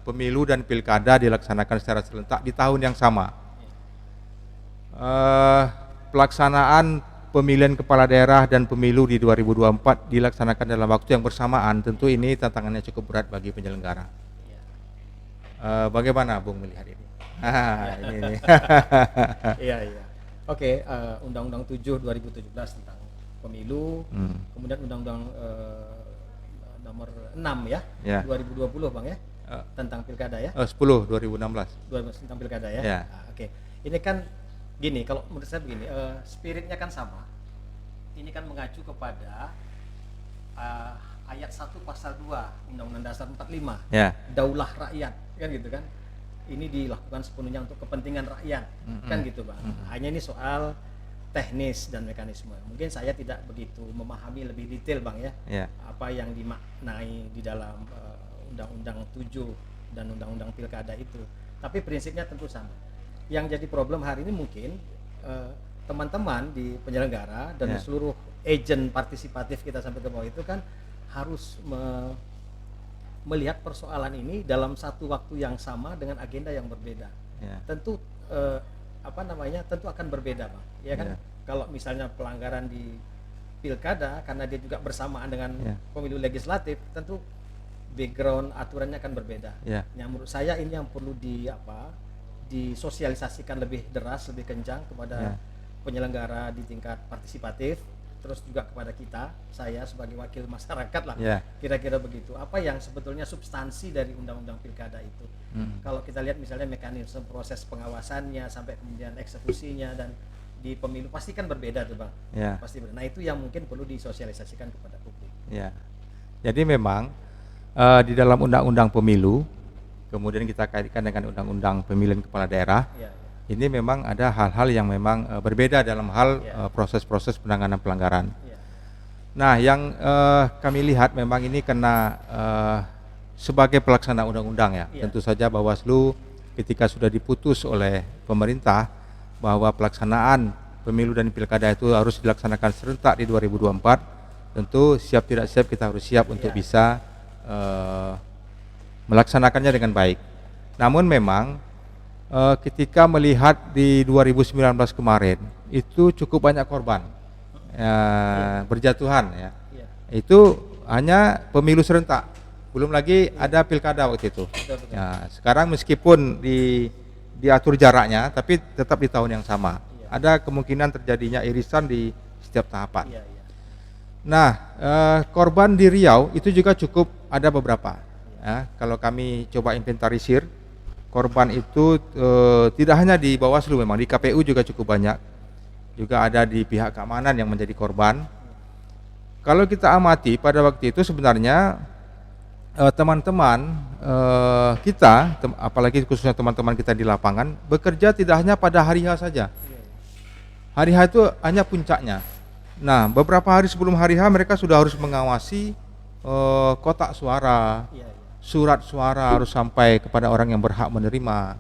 pemilu dan pilkada dilaksanakan secara serentak di tahun yang sama. Pelaksanaan pemilihan kepala daerah dan pemilu di 2024 dilaksanakan dalam waktu yang bersamaan, tentu ini tantangannya cukup berat bagi penyelenggara. Bagaimana Bung melihat ini? Ini. Oke, Undang-Undang 7 2017 tentang pemilu, kemudian Undang-Undang nomor 6 ya, 2020 Bang ya, tentang pilkada ya. 10 2016 tentang pilkada ya. Oke. Ini kan gini, kalau menurut saya begini, spiritnya kan sama. Ini kan mengacu kepada ayat 1 pasal 2 Undang-Undang Dasar 45, Daulah Rakyat, kan gitu kan. Ini dilakukan sepenuhnya untuk kepentingan rakyat, kan gitu Bang. Hanya ini soal teknis dan mekanisme. Mungkin saya tidak begitu memahami lebih detail Bang ya, apa yang dimaknai di dalam Undang-Undang 7 dan Undang-Undang Pilkada itu. Tapi prinsipnya tentu sama. Yang jadi problem hari ini mungkin teman-teman di penyelenggara dan seluruh agent partisipatif kita sampai ke bawah itu kan harus melihat persoalan ini dalam satu waktu yang sama dengan agenda yang berbeda. Tentu tentu akan berbeda Bang. Ya kan? Kalau misalnya pelanggaran di pilkada karena dia juga bersamaan dengan pemilu legislatif, tentu background aturannya akan berbeda. Yang menurut saya ini yang perlu disosialisasikan lebih deras, lebih kencang kepada penyelenggara di tingkat partisipatif, terus juga kepada kita, saya sebagai wakil masyarakat lah, kira-kira begitu. Apa yang sebetulnya substansi dari undang-undang pilkada itu? Kalau kita lihat misalnya mekanisme proses pengawasannya sampai kemudian eksekusinya dan di pemilu pasti kan berbeda tuh Bang. Pasti berbeda. Nah itu yang mungkin perlu disosialisasikan kepada publik. Jadi memang di dalam undang-undang pemilu, kemudian kita kaitkan dengan undang-undang pemilihan kepala daerah, ini memang ada hal-hal yang memang berbeda dalam hal proses-proses penanganan pelanggaran. Nah, yang kami lihat memang ini kena sebagai pelaksana undang-undang ya. Tentu saja Bawaslu ketika sudah diputus oleh pemerintah bahwa pelaksanaan pemilu dan pilkada itu harus dilaksanakan serentak di 2024, tentu siap tidak siap kita harus siap untuk bisa melaksanakannya dengan baik. Namun memang ketika melihat di 2019 kemarin itu cukup banyak korban berjatuhan ya. Itu hanya pemilu serentak, Belum lagi ada pilkada waktu itu. Betul, betul. Ya, sekarang meskipun diatur jaraknya, tapi tetap di tahun yang sama. Iya. Ada kemungkinan terjadinya irisan di setiap tahapan. Iya, iya. Nah, korban di Riau itu juga cukup ada beberapa. Ya, kalau kami coba inventarisir, korban itu tidak hanya di Bawaslu, memang di KPU juga cukup banyak. Juga ada di pihak keamanan yang menjadi korban. Kalau kita amati pada waktu itu sebenarnya teman-teman kita, apalagi khususnya teman-teman kita di lapangan, bekerja tidak hanya pada hari H saja. Hari H itu hanya puncaknya. Nah, beberapa hari sebelum hari H mereka sudah harus mengawasi kotak suara, surat suara harus sampai kepada orang yang berhak menerima.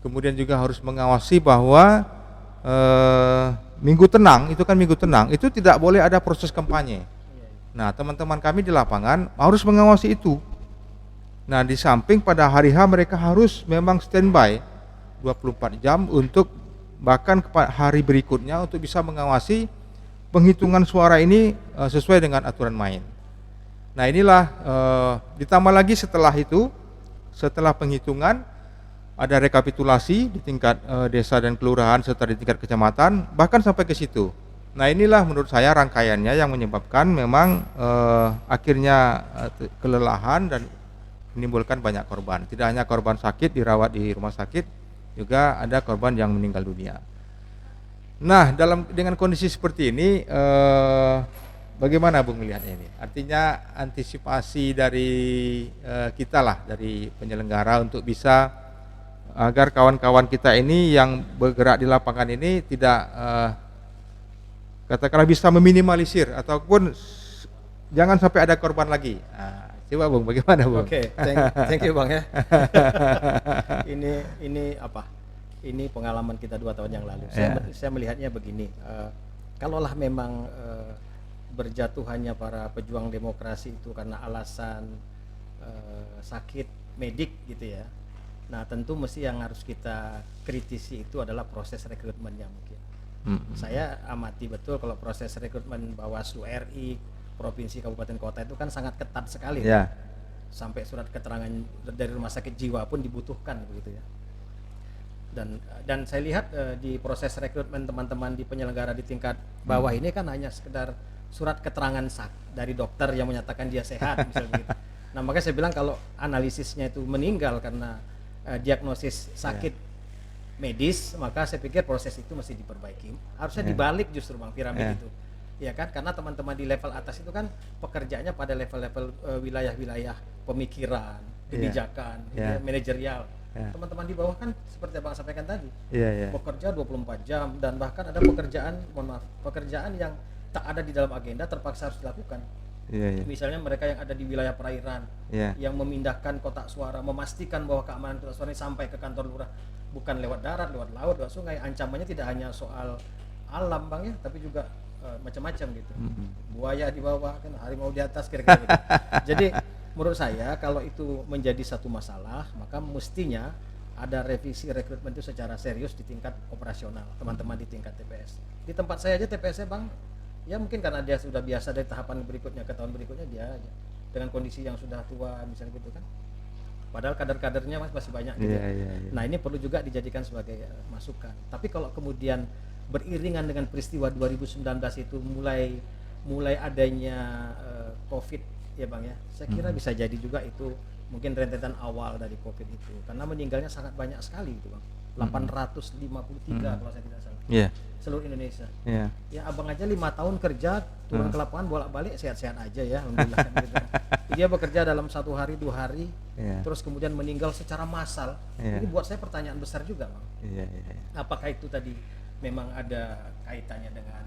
Kemudian juga harus mengawasi bahwa minggu tenang, itu kan minggu tenang, itu tidak boleh ada proses kampanye. Nah, teman-teman kami di lapangan harus mengawasi itu. Nah, di samping pada hari H mereka harus memang standby 24 jam untuk bahkan hari berikutnya untuk bisa mengawasi penghitungan suara ini sesuai dengan aturan main. Nah, inilah ditambah lagi setelah itu, setelah penghitungan ada rekapitulasi di tingkat desa dan kelurahan serta di tingkat kecamatan, bahkan sampai ke situ. Nah, inilah menurut saya rangkaiannya yang menyebabkan memang akhirnya kelelahan dan menimbulkan banyak korban. Tidak hanya korban sakit dirawat di rumah sakit, juga ada korban yang meninggal dunia. Nah, dengan kondisi seperti ini, bagaimana Bung melihatnya ini? Artinya antisipasi dari kita lah, dari penyelenggara untuk bisa agar kawan-kawan kita ini yang bergerak di lapangan ini tidak katakanlah bisa meminimalisir ataupun jangan sampai ada korban lagi. Nah, coba Bung, bagaimana Bung? Oke, thank you Bang ya. Ini apa? Ini pengalaman kita 2 tahun yang lalu. Saya melihatnya begini, kalaulah memang berjatuhannya para pejuang demokrasi itu karena alasan sakit medik gitu ya. Nah, tentu mesti yang harus kita kritisi itu adalah proses rekrutmennya mungkin. Saya amati betul kalau proses rekrutmen Bawaslu RI, provinsi, kabupaten, kota itu kan sangat ketat sekali. Yeah. Sampai surat keterangan dari rumah sakit jiwa pun dibutuhkan begitu ya. Dan saya lihat di proses rekrutmen teman-teman di penyelenggara di tingkat bawah ini kan hanya sekedar surat keterangan dari dokter yang menyatakan dia sehat misalnya begitu. Nah, makanya saya bilang kalau analisisnya itu meninggal karena diagnosis sakit medis, maka saya pikir proses itu mesti diperbaiki. Harusnya dibalik justru Bang piramid itu. Ya kan, karena teman-teman di level atas itu kan pekerjaannya pada level-level wilayah-wilayah pemikiran, kebijakan, manajerial. Teman-teman di bawah kan seperti Abang sampaikan tadi, bekerja 24 jam dan bahkan ada pekerjaan yang tak ada di dalam agenda terpaksa harus dilakukan. Misalnya mereka yang ada di wilayah perairan, yang memindahkan kotak suara, memastikan bahwa keamanan kotak suara ini sampai ke kantor lurah, bukan lewat darat, lewat laut, lewat sungai. Ancamannya tidak hanya soal alam Bang ya, tapi juga macam-macam gitu. Buaya di bawah kan, harimau di atas kira-kira gitu. Jadi menurut saya kalau itu menjadi satu masalah, maka mestinya ada revisi rekrutmen itu secara serius di tingkat operasional, teman-teman di tingkat TPS. Di tempat saya aja TPS-nya Bang, ya mungkin karena dia sudah biasa dari tahapan berikutnya ke tahun berikutnya dia aja dengan kondisi yang sudah tua misalnya gitu kan. Padahal kader-kadernya masih banyak gitu. Nah, ini perlu juga dijadikan sebagai masukan. Tapi kalau kemudian beriringan dengan peristiwa 2019 itu mulai adanya COVID ya Bang ya. Saya kira bisa jadi juga itu mungkin rentetan awal dari COVID itu. Karena meninggalnya sangat banyak sekali itu Bang. 853 kalau saya tidak salah. Seluruh Indonesia. Ya Abang aja 5 tahun kerja turun ke lapangan bolak-balik sehat-sehat aja ya, alhamdulillah kan gitu. Dia bekerja dalam 1 hari 2 hari, terus kemudian meninggal secara massal. Ini buat saya pertanyaan besar juga Bang. Apakah itu tadi memang ada kaitannya dengan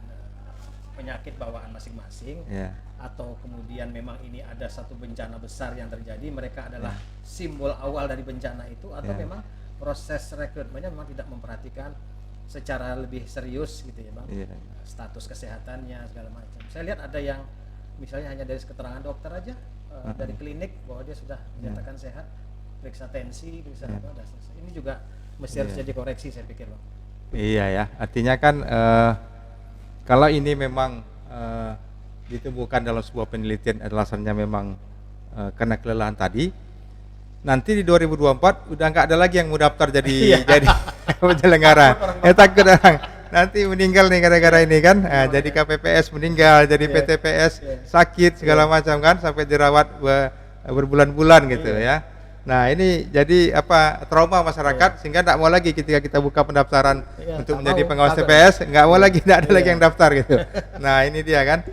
penyakit bawaan masing-masing, atau kemudian memang ini ada satu bencana besar yang terjadi, mereka adalah simbol awal dari bencana itu, atau memang proses rekrutmennya memang tidak memperhatikan secara lebih serius gitu ya Bang, status kesehatannya segala macam. Saya lihat ada yang misalnya hanya dari keterangan dokter aja, dari klinik bahwa dia sudah dinyatakan sehat, periksa tensi, periksa apa, ini juga mesti harus jadi koreksi saya pikir Bang. Iya ya, artinya kan kalau ini memang ditemukan dalam sebuah penelitian alasannya memang karena kelelahan tadi. Nanti di 2024 udah nggak ada lagi yang mau daftar jadi penyelenggara. Takut orang nanti meninggal nih gara-gara ini kan. Jadi KPPS meninggal, jadi PTPS sakit segala macam kan, sampai dirawat berbulan-bulan gitu ya. Nah ini jadi trauma masyarakat sehingga tidak mau lagi ketika kita buka pendaftaran untuk menjadi pengawas TPS, nggak mau lagi, tidak ada lagi yang daftar gitu. Nah ini dia kan.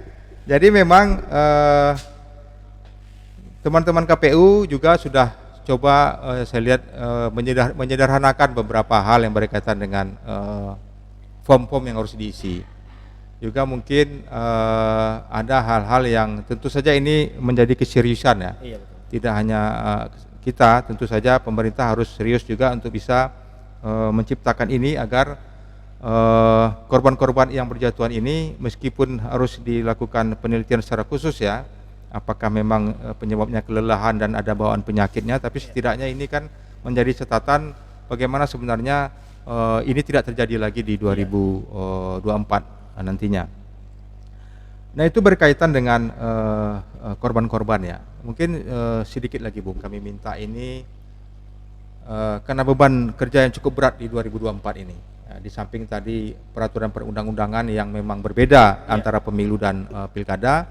Jadi memang teman-teman KPU juga sudah coba saya lihat menyederhanakan beberapa hal yang berkaitan dengan form-form yang harus diisi. Juga mungkin ada hal-hal yang tentu saja ini menjadi keseriusan ya. Iya, betul. Tidak hanya kita, tentu saja pemerintah harus serius juga untuk bisa menciptakan ini agar korban-korban yang berjatuhan ini meskipun harus dilakukan penelitian secara khusus ya, apakah memang penyebabnya kelelahan dan ada bawaan penyakitnya, tapi setidaknya ini kan menjadi catatan bagaimana sebenarnya ini tidak terjadi lagi di 2024 nantinya. Nah itu berkaitan dengan korban-korban ya. Mungkin sedikit lagi Bung, kami minta ini karena beban kerja yang cukup berat di 2024 ini. Di samping tadi peraturan perundang-undangan yang memang berbeda antara pemilu dan pilkada.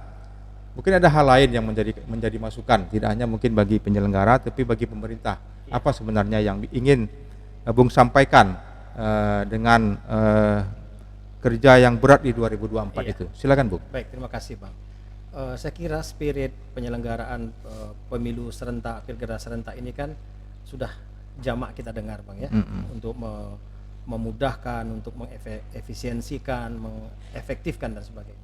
Mungkin ada hal lain yang menjadi masukan, tidak hanya mungkin bagi penyelenggara, tapi bagi pemerintah. Apa sebenarnya yang ingin Bung sampaikan dengan kerja yang berat di 2024 itu? Silakan Bung. Baik, terima kasih Bang. Saya kira spirit penyelenggaraan pemilu serentak, pilkada serentak ini kan sudah jamak kita dengar Bang ya, untuk memudahkan, untuk mengefisiensikan, mengefektifkan dan sebagainya.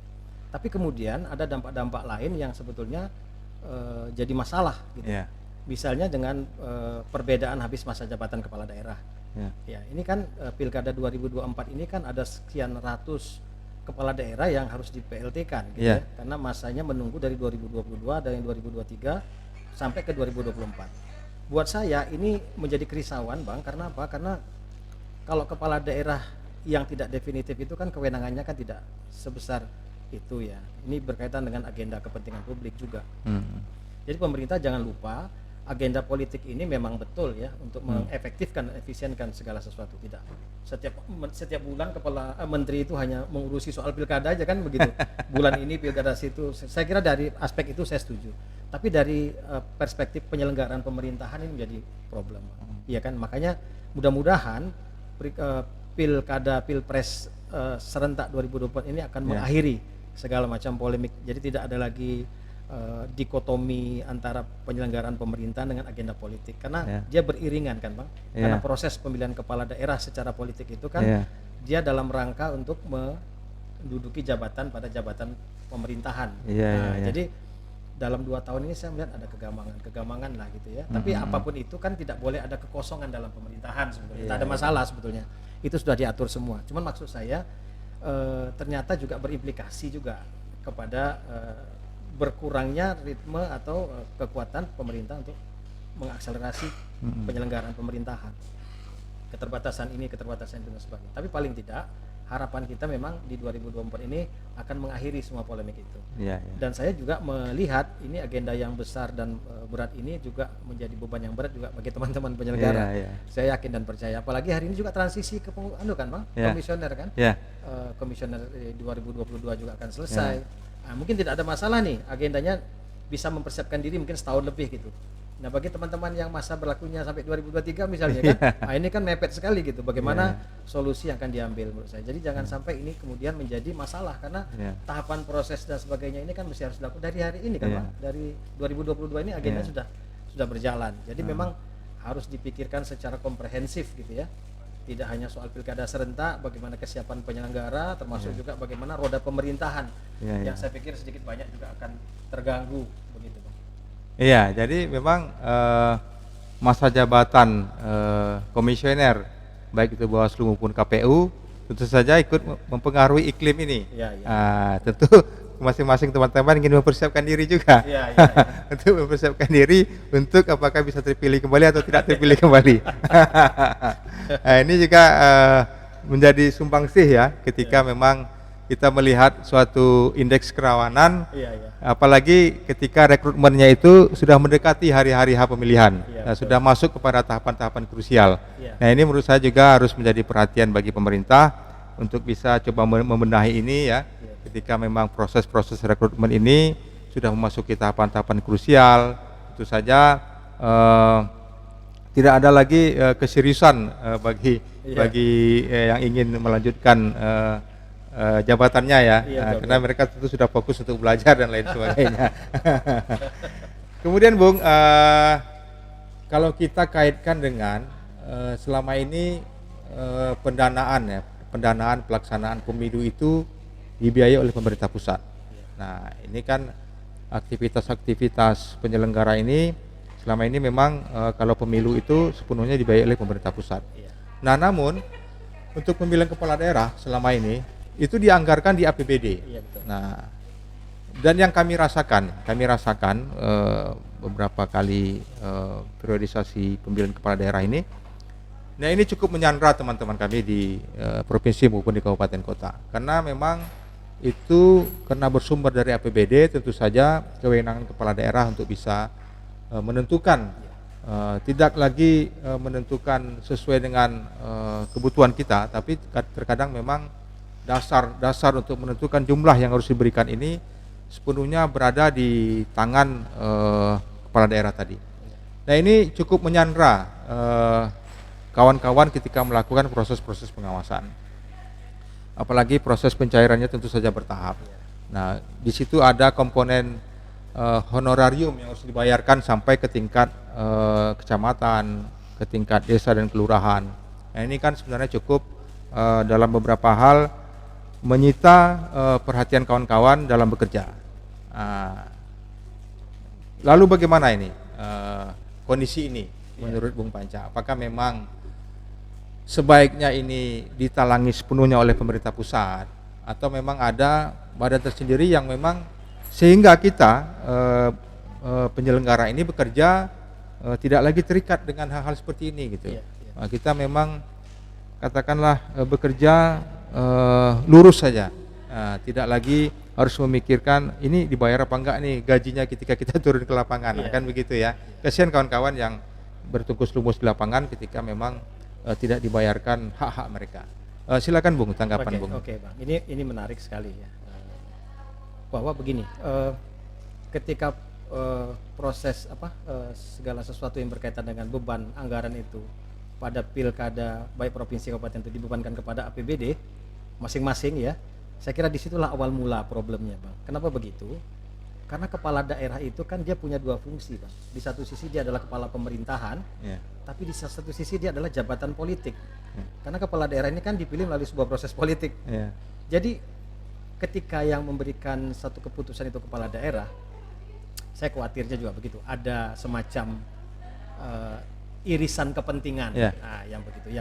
Tapi kemudian ada dampak-dampak lain yang sebetulnya jadi masalah gitu. Misalnya dengan perbedaan habis masa jabatan kepala daerah. Ya, ini kan pilkada 2024 ini kan ada sekian ratus kepala daerah yang harus di PLT-kan gitu ya. Karena masanya menunggu dari 2022 dan 2023 sampai ke 2024. Buat saya ini menjadi kerisauan Bang, karena apa? Karena kalau kepala daerah yang tidak definitif itu kan kewenangannya kan tidak sebesar itu ya. Ini berkaitan dengan agenda kepentingan publik juga. Jadi pemerintah jangan lupa agenda politik ini memang betul ya untuk mengefektifkan dan efisienkan segala sesuatu. Tidak setiap bulan kepala menteri itu hanya mengurusi soal pilkada aja kan begitu. Bulan ini pilkada situ. Saya kira dari aspek itu saya setuju. Tapi dari perspektif penyelenggaraan pemerintahan ini menjadi problem. Iya kan, makanya mudah-mudahan pilpres serentak 2024 ini akan mengakhiri segala macam polemik. Jadi tidak ada lagi dikotomi antara penyelenggaraan pemerintahan dengan agenda politik, karena dia beriringan kan Bang. Karena proses pemilihan kepala daerah secara politik itu kan dia dalam rangka untuk menduduki jabatan pada jabatan pemerintahan. Jadi dalam 2 tahun ini saya melihat ada kegamangan lah gitu ya. Tapi apapun itu kan tidak boleh ada kekosongan dalam pemerintahan sebetulnya. Tidak ada masalah sebetulnya. Itu sudah diatur semua. Cuman maksud saya ternyata juga berimplikasi juga kepada berkurangnya ritme atau kekuatan pemerintah untuk mengakselerasi penyelenggaraan pemerintahan. Keterbatasan ini, keterbatasan itu dan sebagainya. Tapi paling tidak harapan kita memang di 2024 ini akan mengakhiri semua polemik itu. Dan saya juga melihat ini agenda yang besar dan berat ini juga menjadi beban yang berat juga bagi teman-teman penyelenggara. Saya yakin dan percaya. Apalagi hari ini juga transisi ke komisioner kan. Komisioner 2022 juga akan selesai. Nah, mungkin tidak ada masalah nih, agendanya bisa mempersiapkan diri mungkin setahun lebih gitu. Nah bagi teman-teman yang masa berlakunya sampai 2023 misalnya kan, nah ini kan mepet sekali gitu. Bagaimana solusi yang akan diambil menurut saya. Jadi jangan sampai ini kemudian menjadi masalah, karena tahapan proses dan sebagainya ini kan mesti harus dilakukan dari hari ini kan Pak. Dari 2022 ini agenda sudah berjalan. Jadi memang harus dipikirkan secara komprehensif gitu ya. Tidak hanya soal pilkada serentak, bagaimana kesiapan penyelenggara, termasuk juga bagaimana roda pemerintahan yang saya pikir sedikit banyak juga akan terganggu begitu Bang. Iya, jadi memang masa jabatan komisioner baik itu Bawaslu maupun KPU tentu saja ikut mempengaruhi iklim ini. Tentu masing-masing teman-teman ingin mempersiapkan diri juga untuk mempersiapkan diri untuk apakah bisa terpilih kembali atau tidak terpilih kembali. Nah, ini juga menjadi sumbangsih ya ketika memang kita melihat suatu indeks kerawanan, Iya. apalagi ketika rekrutmennya itu sudah mendekati hari-hari H pemilihan, sudah masuk kepada tahapan-tahapan krusial. Iya. Nah ini menurut saya juga harus menjadi perhatian bagi pemerintah untuk bisa coba membenahi ini ya. Ketika memang proses-proses rekrutmen ini sudah memasuki tahapan-tahapan krusial, tentu saja tidak ada lagi keseriusan bagi yang ingin melanjutkan jabatannya ya, karena mereka tentu sudah fokus untuk belajar dan lain sebagainya. Kemudian Bung, kalau kita kaitkan dengan selama ini pendanaan pelaksanaan pemilu itu dibiayai oleh pemerintah pusat. Nah ini kan aktivitas penyelenggara ini selama ini memang kalau pemilu itu sepenuhnya dibiayai oleh pemerintah pusat. Nah namun untuk pemilihan kepala daerah selama ini itu dianggarkan di APBD. Nah, dan yang kami rasakan beberapa kali periodisasi pemilihan kepala daerah ini, nah ini cukup menyandra teman-teman kami di provinsi maupun di kabupaten kota, karena memang itu karena bersumber dari APBD, tentu saja kewenangan kepala daerah untuk bisa menentukan, tidak lagi menentukan sesuai dengan kebutuhan kita, tapi terkadang memang dasar untuk menentukan jumlah yang harus diberikan ini sepenuhnya berada di tangan kepala daerah tadi. Nah ini cukup menyandra kawan-kawan ketika melakukan proses-proses pengawasan. Apalagi proses pencairannya tentu saja bertahap. Nah di situ ada komponen honorarium yang harus dibayarkan sampai ke tingkat kecamatan, ke tingkat desa dan kelurahan. Nah ini kan sebenarnya cukup dalam beberapa hal menyita perhatian kawan-kawan dalam bekerja. Lalu bagaimana ini kondisi ini menurut Bung Panca? Apakah memang sebaiknya ini ditalangi sepenuhnya oleh pemerintah pusat, atau memang ada badan tersendiri yang memang sehingga kita penyelenggara ini bekerja tidak lagi terikat dengan hal-hal seperti ini gitu. Kita memang katakanlah bekerja lurus saja, tidak lagi harus memikirkan ini dibayar apa enggak nih gajinya ketika kita turun ke lapangan, kan begitu ya. Kasihan kawan-kawan yang bertungkus lumus di lapangan ketika memang tidak dibayarkan hak-hak mereka. Silakan Bung, tanggapan Bung. Oke Bang, ini menarik sekali ya, bahwa begini, ketika proses segala sesuatu yang berkaitan dengan beban anggaran itu pada pilkada baik provinsi kabupaten itu dibebankan kepada APBD masing-masing ya, saya kira disitulah awal mula problemnya Bang. Kenapa begitu? Karena kepala daerah itu kan dia punya dua fungsi Bang. Di satu sisi dia adalah kepala pemerintahan, tapi di satu sisi dia adalah jabatan politik. Karena kepala daerah ini kan dipilih melalui sebuah proses politik. Jadi ketika yang memberikan satu keputusan itu kepala daerah, saya khawatirnya juga begitu, ada semacam irisan kepentingan, yang begitu,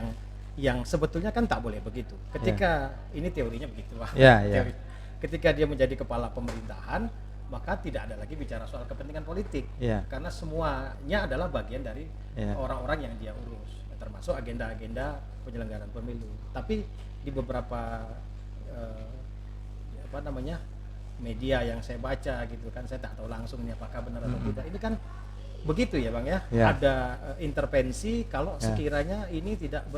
yang sebetulnya kan tak boleh begitu. Ketika ini teorinya begitu, teori. Ketika dia menjadi kepala pemerintahan, maka tidak ada lagi bicara soal kepentingan politik, karena semuanya adalah bagian dari orang-orang yang dia urus, termasuk agenda-agenda penyelenggaraan pemilu. Tapi di beberapa media yang saya baca gitu kan, saya tak tahu langsung ini apakah benar atau tidak. Ini kan begitu ya Bang ya, ada intervensi kalau sekiranya ini tidak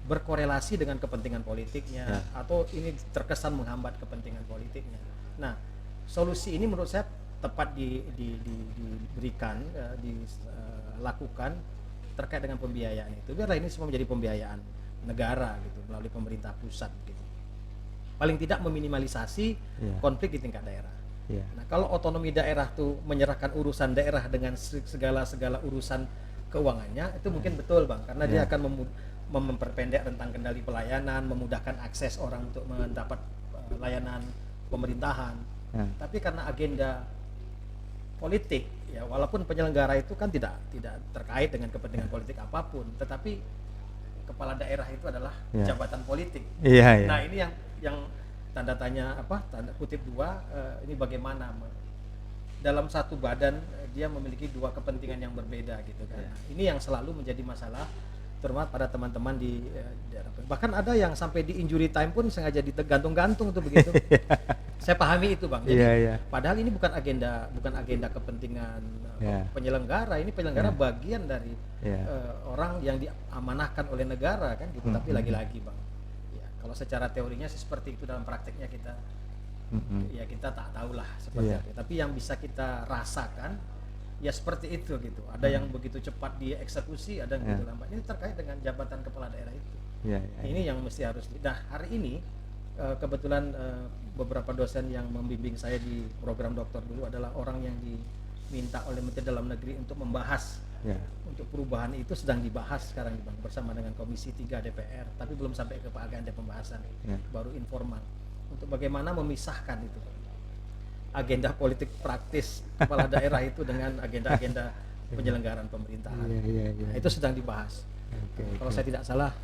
berkorelasi dengan kepentingan politiknya, atau ini terkesan menghambat kepentingan politiknya. Nah, solusi ini menurut saya tepat diberikan, dilakukan terkait dengan pembiayaan itu. Biarlah ini semua menjadi pembiayaan negara gitu melalui pemerintah pusat gitu. Paling tidak meminimalisasi konflik di tingkat daerah. Nah, kalau otonomi daerah tuh menyerahkan urusan daerah dengan segala urusan keuangannya, itu mungkin betul Bang, karena dia akan memperpendek rentang kendali pelayanan, memudahkan akses orang untuk mendapat layanan pemerintahan. Tapi karena agenda politik ya, walaupun penyelenggara itu kan tidak terkait dengan kepentingan politik apapun, tetapi kepala daerah itu adalah jabatan politik. Nah, ini yang tanda tanya tanda kutip dua, ini bagaimana dalam satu badan dia memiliki dua kepentingan yang berbeda gitu kan. Ini yang selalu menjadi masalah terutama pada teman-teman di daerah. Bahkan ada yang sampai di injury time pun sengaja digantung-gantung tuh begitu. Saya pahami itu Bang. Jadi padahal ini bukan agenda kepentingan penyelenggara, ini penyelenggara bagian dari orang yang diamanahkan oleh negara kan gitu. Tapi lagi-lagi Bang, ya, kalau secara teorinya sih seperti itu, dalam prakteknya kita ya kita tak tahulah seperti itu. Tapi yang bisa kita rasakan ya seperti itu gitu. Ada yang begitu cepat dieksekusi, ada yang begitu lambat. Ini terkait dengan jabatan kepala daerah itu. Ini yang mesti harus. Nah, hari ini kebetulan beberapa dosen yang membimbing saya di program doktor dulu adalah orang yang diminta oleh Menteri Dalam Negeri untuk membahas untuk perubahan itu, sedang dibahas sekarang di Bang bersama dengan Komisi 3 DPR, tapi belum sampai ke agenda pembahasan, baru informal untuk bagaimana memisahkan itu agenda politik praktis kepala daerah itu dengan agenda-agenda penyelenggaraan pemerintahan. Nah, itu sedang dibahas. Kalau saya tidak salah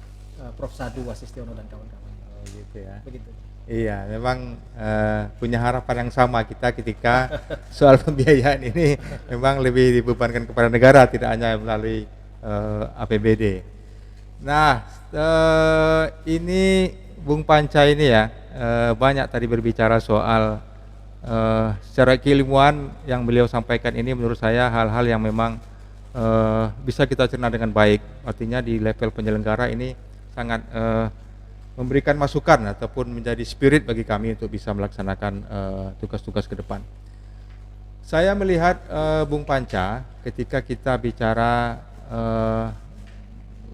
Prof. Sadu Wasistiono dan kawan-kawan. Gitu ya. Begitu. Iya, memang punya harapan yang sama kita ketika soal pembiayaan ini memang lebih dibebankan kepada negara, tidak hanya melalui APBD. Nah, ini Bung Panca ini ya banyak tadi berbicara soal secara keilmuan yang beliau sampaikan ini, menurut saya hal-hal yang memang bisa kita cerna dengan baik. Artinya di level penyelenggara ini sangat memberikan masukan ataupun menjadi spirit bagi kami untuk bisa melaksanakan tugas-tugas ke depan. Saya melihat Bung Panca, ketika kita bicara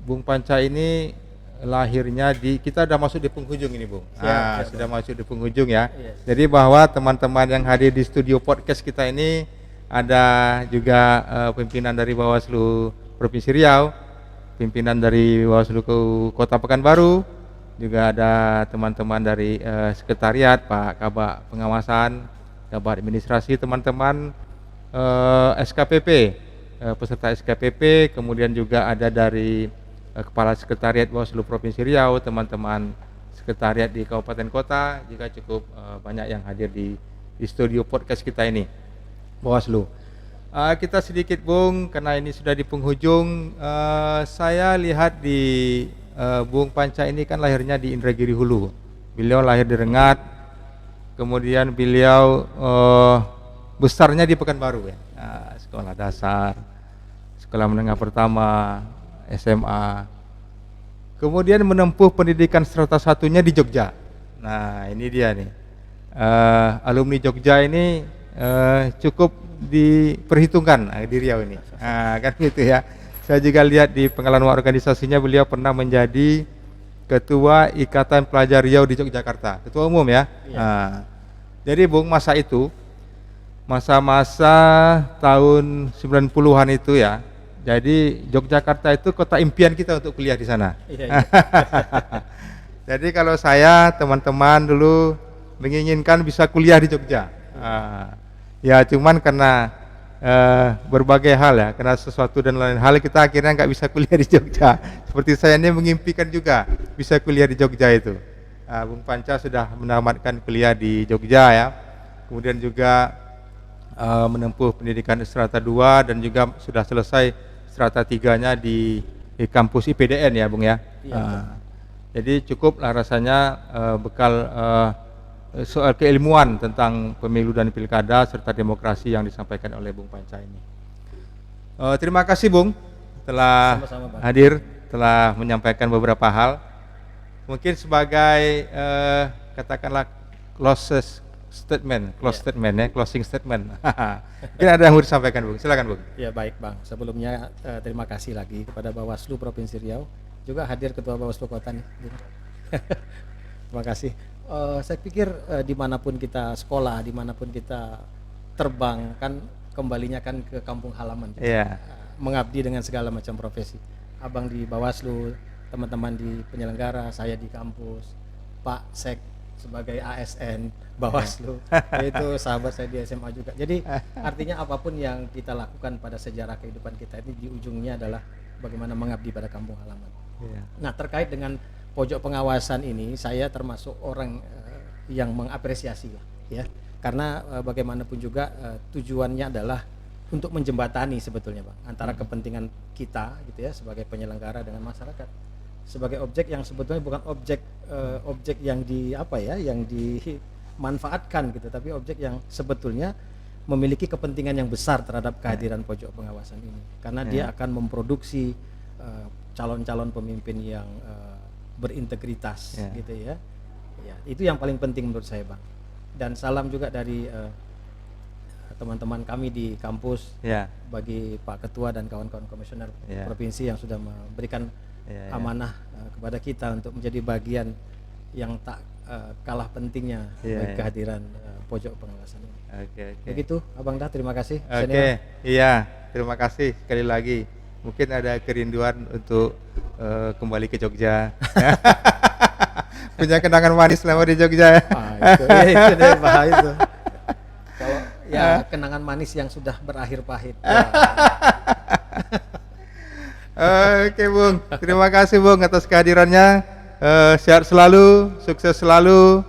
Bung Panca ini lahirnya kita sudah masuk di penghujung ini Bung. Sudah masuk di penghujung ya. Jadi bahwa teman-teman yang hadir di studio podcast kita ini ada juga pimpinan dari Bawaslu Provinsi Riau, pimpinan dari Bawaslu Kota Pekanbaru, juga ada teman-teman dari sekretariat, Pak Kabak Pengawasan, Kabak Administrasi, teman-teman SKPP, peserta SKPP, kemudian juga ada dari Kepala Sekretariat Bawaslu Provinsi Riau, teman-teman sekretariat di kabupaten kota, juga cukup banyak yang hadir di studio podcast kita ini, Bawaslu. Kita sedikit Bung, karena ini sudah di penghujung, saya lihat di Bung Panca ini kan lahirnya di Indragiri Hulu. Beliau lahir di Rengat, kemudian beliau besarnya di Pekanbaru ya. Sekolah dasar, sekolah menengah pertama, SMA, kemudian menempuh pendidikan strata satunya di Jogja. Nah ini dia nih, alumni Jogja ini cukup diperhitungkan di Riau ini, kan gitu ya. Saya juga lihat di pengalaman organisasinya, beliau pernah menjadi Ketua Ikatan Pelajar Riau di Yogyakarta, Ketua Umum ya. Jadi Bung, masa itu, masa-masa tahun 90-an itu ya, jadi Yogyakarta itu kota impian kita untuk kuliah di sana. Jadi kalau saya, teman-teman dulu menginginkan bisa kuliah di Jogja. Ya cuman karena berbagai hal ya, karena sesuatu dan lain hal kita akhirnya nggak bisa kuliah di Jogja. Seperti saya ini mengimpikan juga bisa kuliah di Jogja itu. Bung Panca sudah menamatkan kuliah di Jogja ya. Kemudian juga menempuh pendidikan strata 2 dan juga sudah selesai strata 3-nya di kampus IPDN ya Bung ya. Jadi cukuplah rasanya bekal soal keilmuan tentang pemilu dan pilkada serta demokrasi yang disampaikan oleh Bung Panca ini. Terima kasih Bung telah hadir, telah menyampaikan beberapa hal. Mungkin sebagai katakanlah closing statement. Mungkin ada yang mau disampaikan Bung, silakan Bung. Ya baik Bang, sebelumnya terima kasih lagi kepada Bawaslu Provinsi Riau, juga hadir Ketua Bawaslu Kota nih. Terima kasih. Saya pikir dimanapun kita sekolah, dimanapun kita terbang, kan kembalinya kan ke kampung halaman. Mengabdi dengan segala macam profesi. Abang di Bawaslu, teman-teman di penyelenggara, saya di kampus, Pak Sek sebagai ASN Bawaslu, itu sahabat saya di SMA juga. Jadi artinya apapun yang kita lakukan pada sejarah kehidupan kita ini di ujungnya adalah bagaimana mengabdi pada kampung halaman. Nah terkait dengan pojok pengawasan ini, saya termasuk orang yang mengapresiasi ya, karena bagaimanapun juga tujuannya adalah untuk menjembatani sebetulnya Bang antara kepentingan kita gitu ya sebagai penyelenggara dengan masyarakat sebagai objek yang sebetulnya bukan objek yang yang dimanfaatkan gitu, tapi objek yang sebetulnya memiliki kepentingan yang besar terhadap kehadiran pojok pengawasan ini karena dia akan memproduksi calon-calon pemimpin yang berintegritas gitu ya. Ya, itu yang paling penting menurut saya Bang. Dan salam juga dari teman-teman kami di kampus bagi Pak Ketua dan kawan-kawan komisioner provinsi yang sudah memberikan amanah kepada kita untuk menjadi bagian yang tak kalah pentingnya bagi kehadiran pojok pengawasan ini. Begitu Abang Dah, terima kasih. Iya, terima kasih sekali lagi. Mungkin ada kerinduan untuk kembali ke Jogja. Punya kenangan manis selama di Jogja. Itu deh Pak itu. Kalau ya kenangan manis yang sudah berakhir pahit. Oke Bung, terima kasih Bung atas kehadirannya. Sehat selalu, sukses selalu.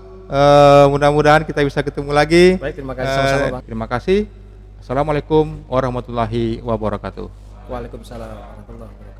Mudah-mudahan kita bisa ketemu lagi. Baik, terima kasih sama-sama Bang. Terima kasih. Assalamualaikum warahmatullahi wabarakatuh. Waalaikumsalam warahmatullahi wabarakatuh.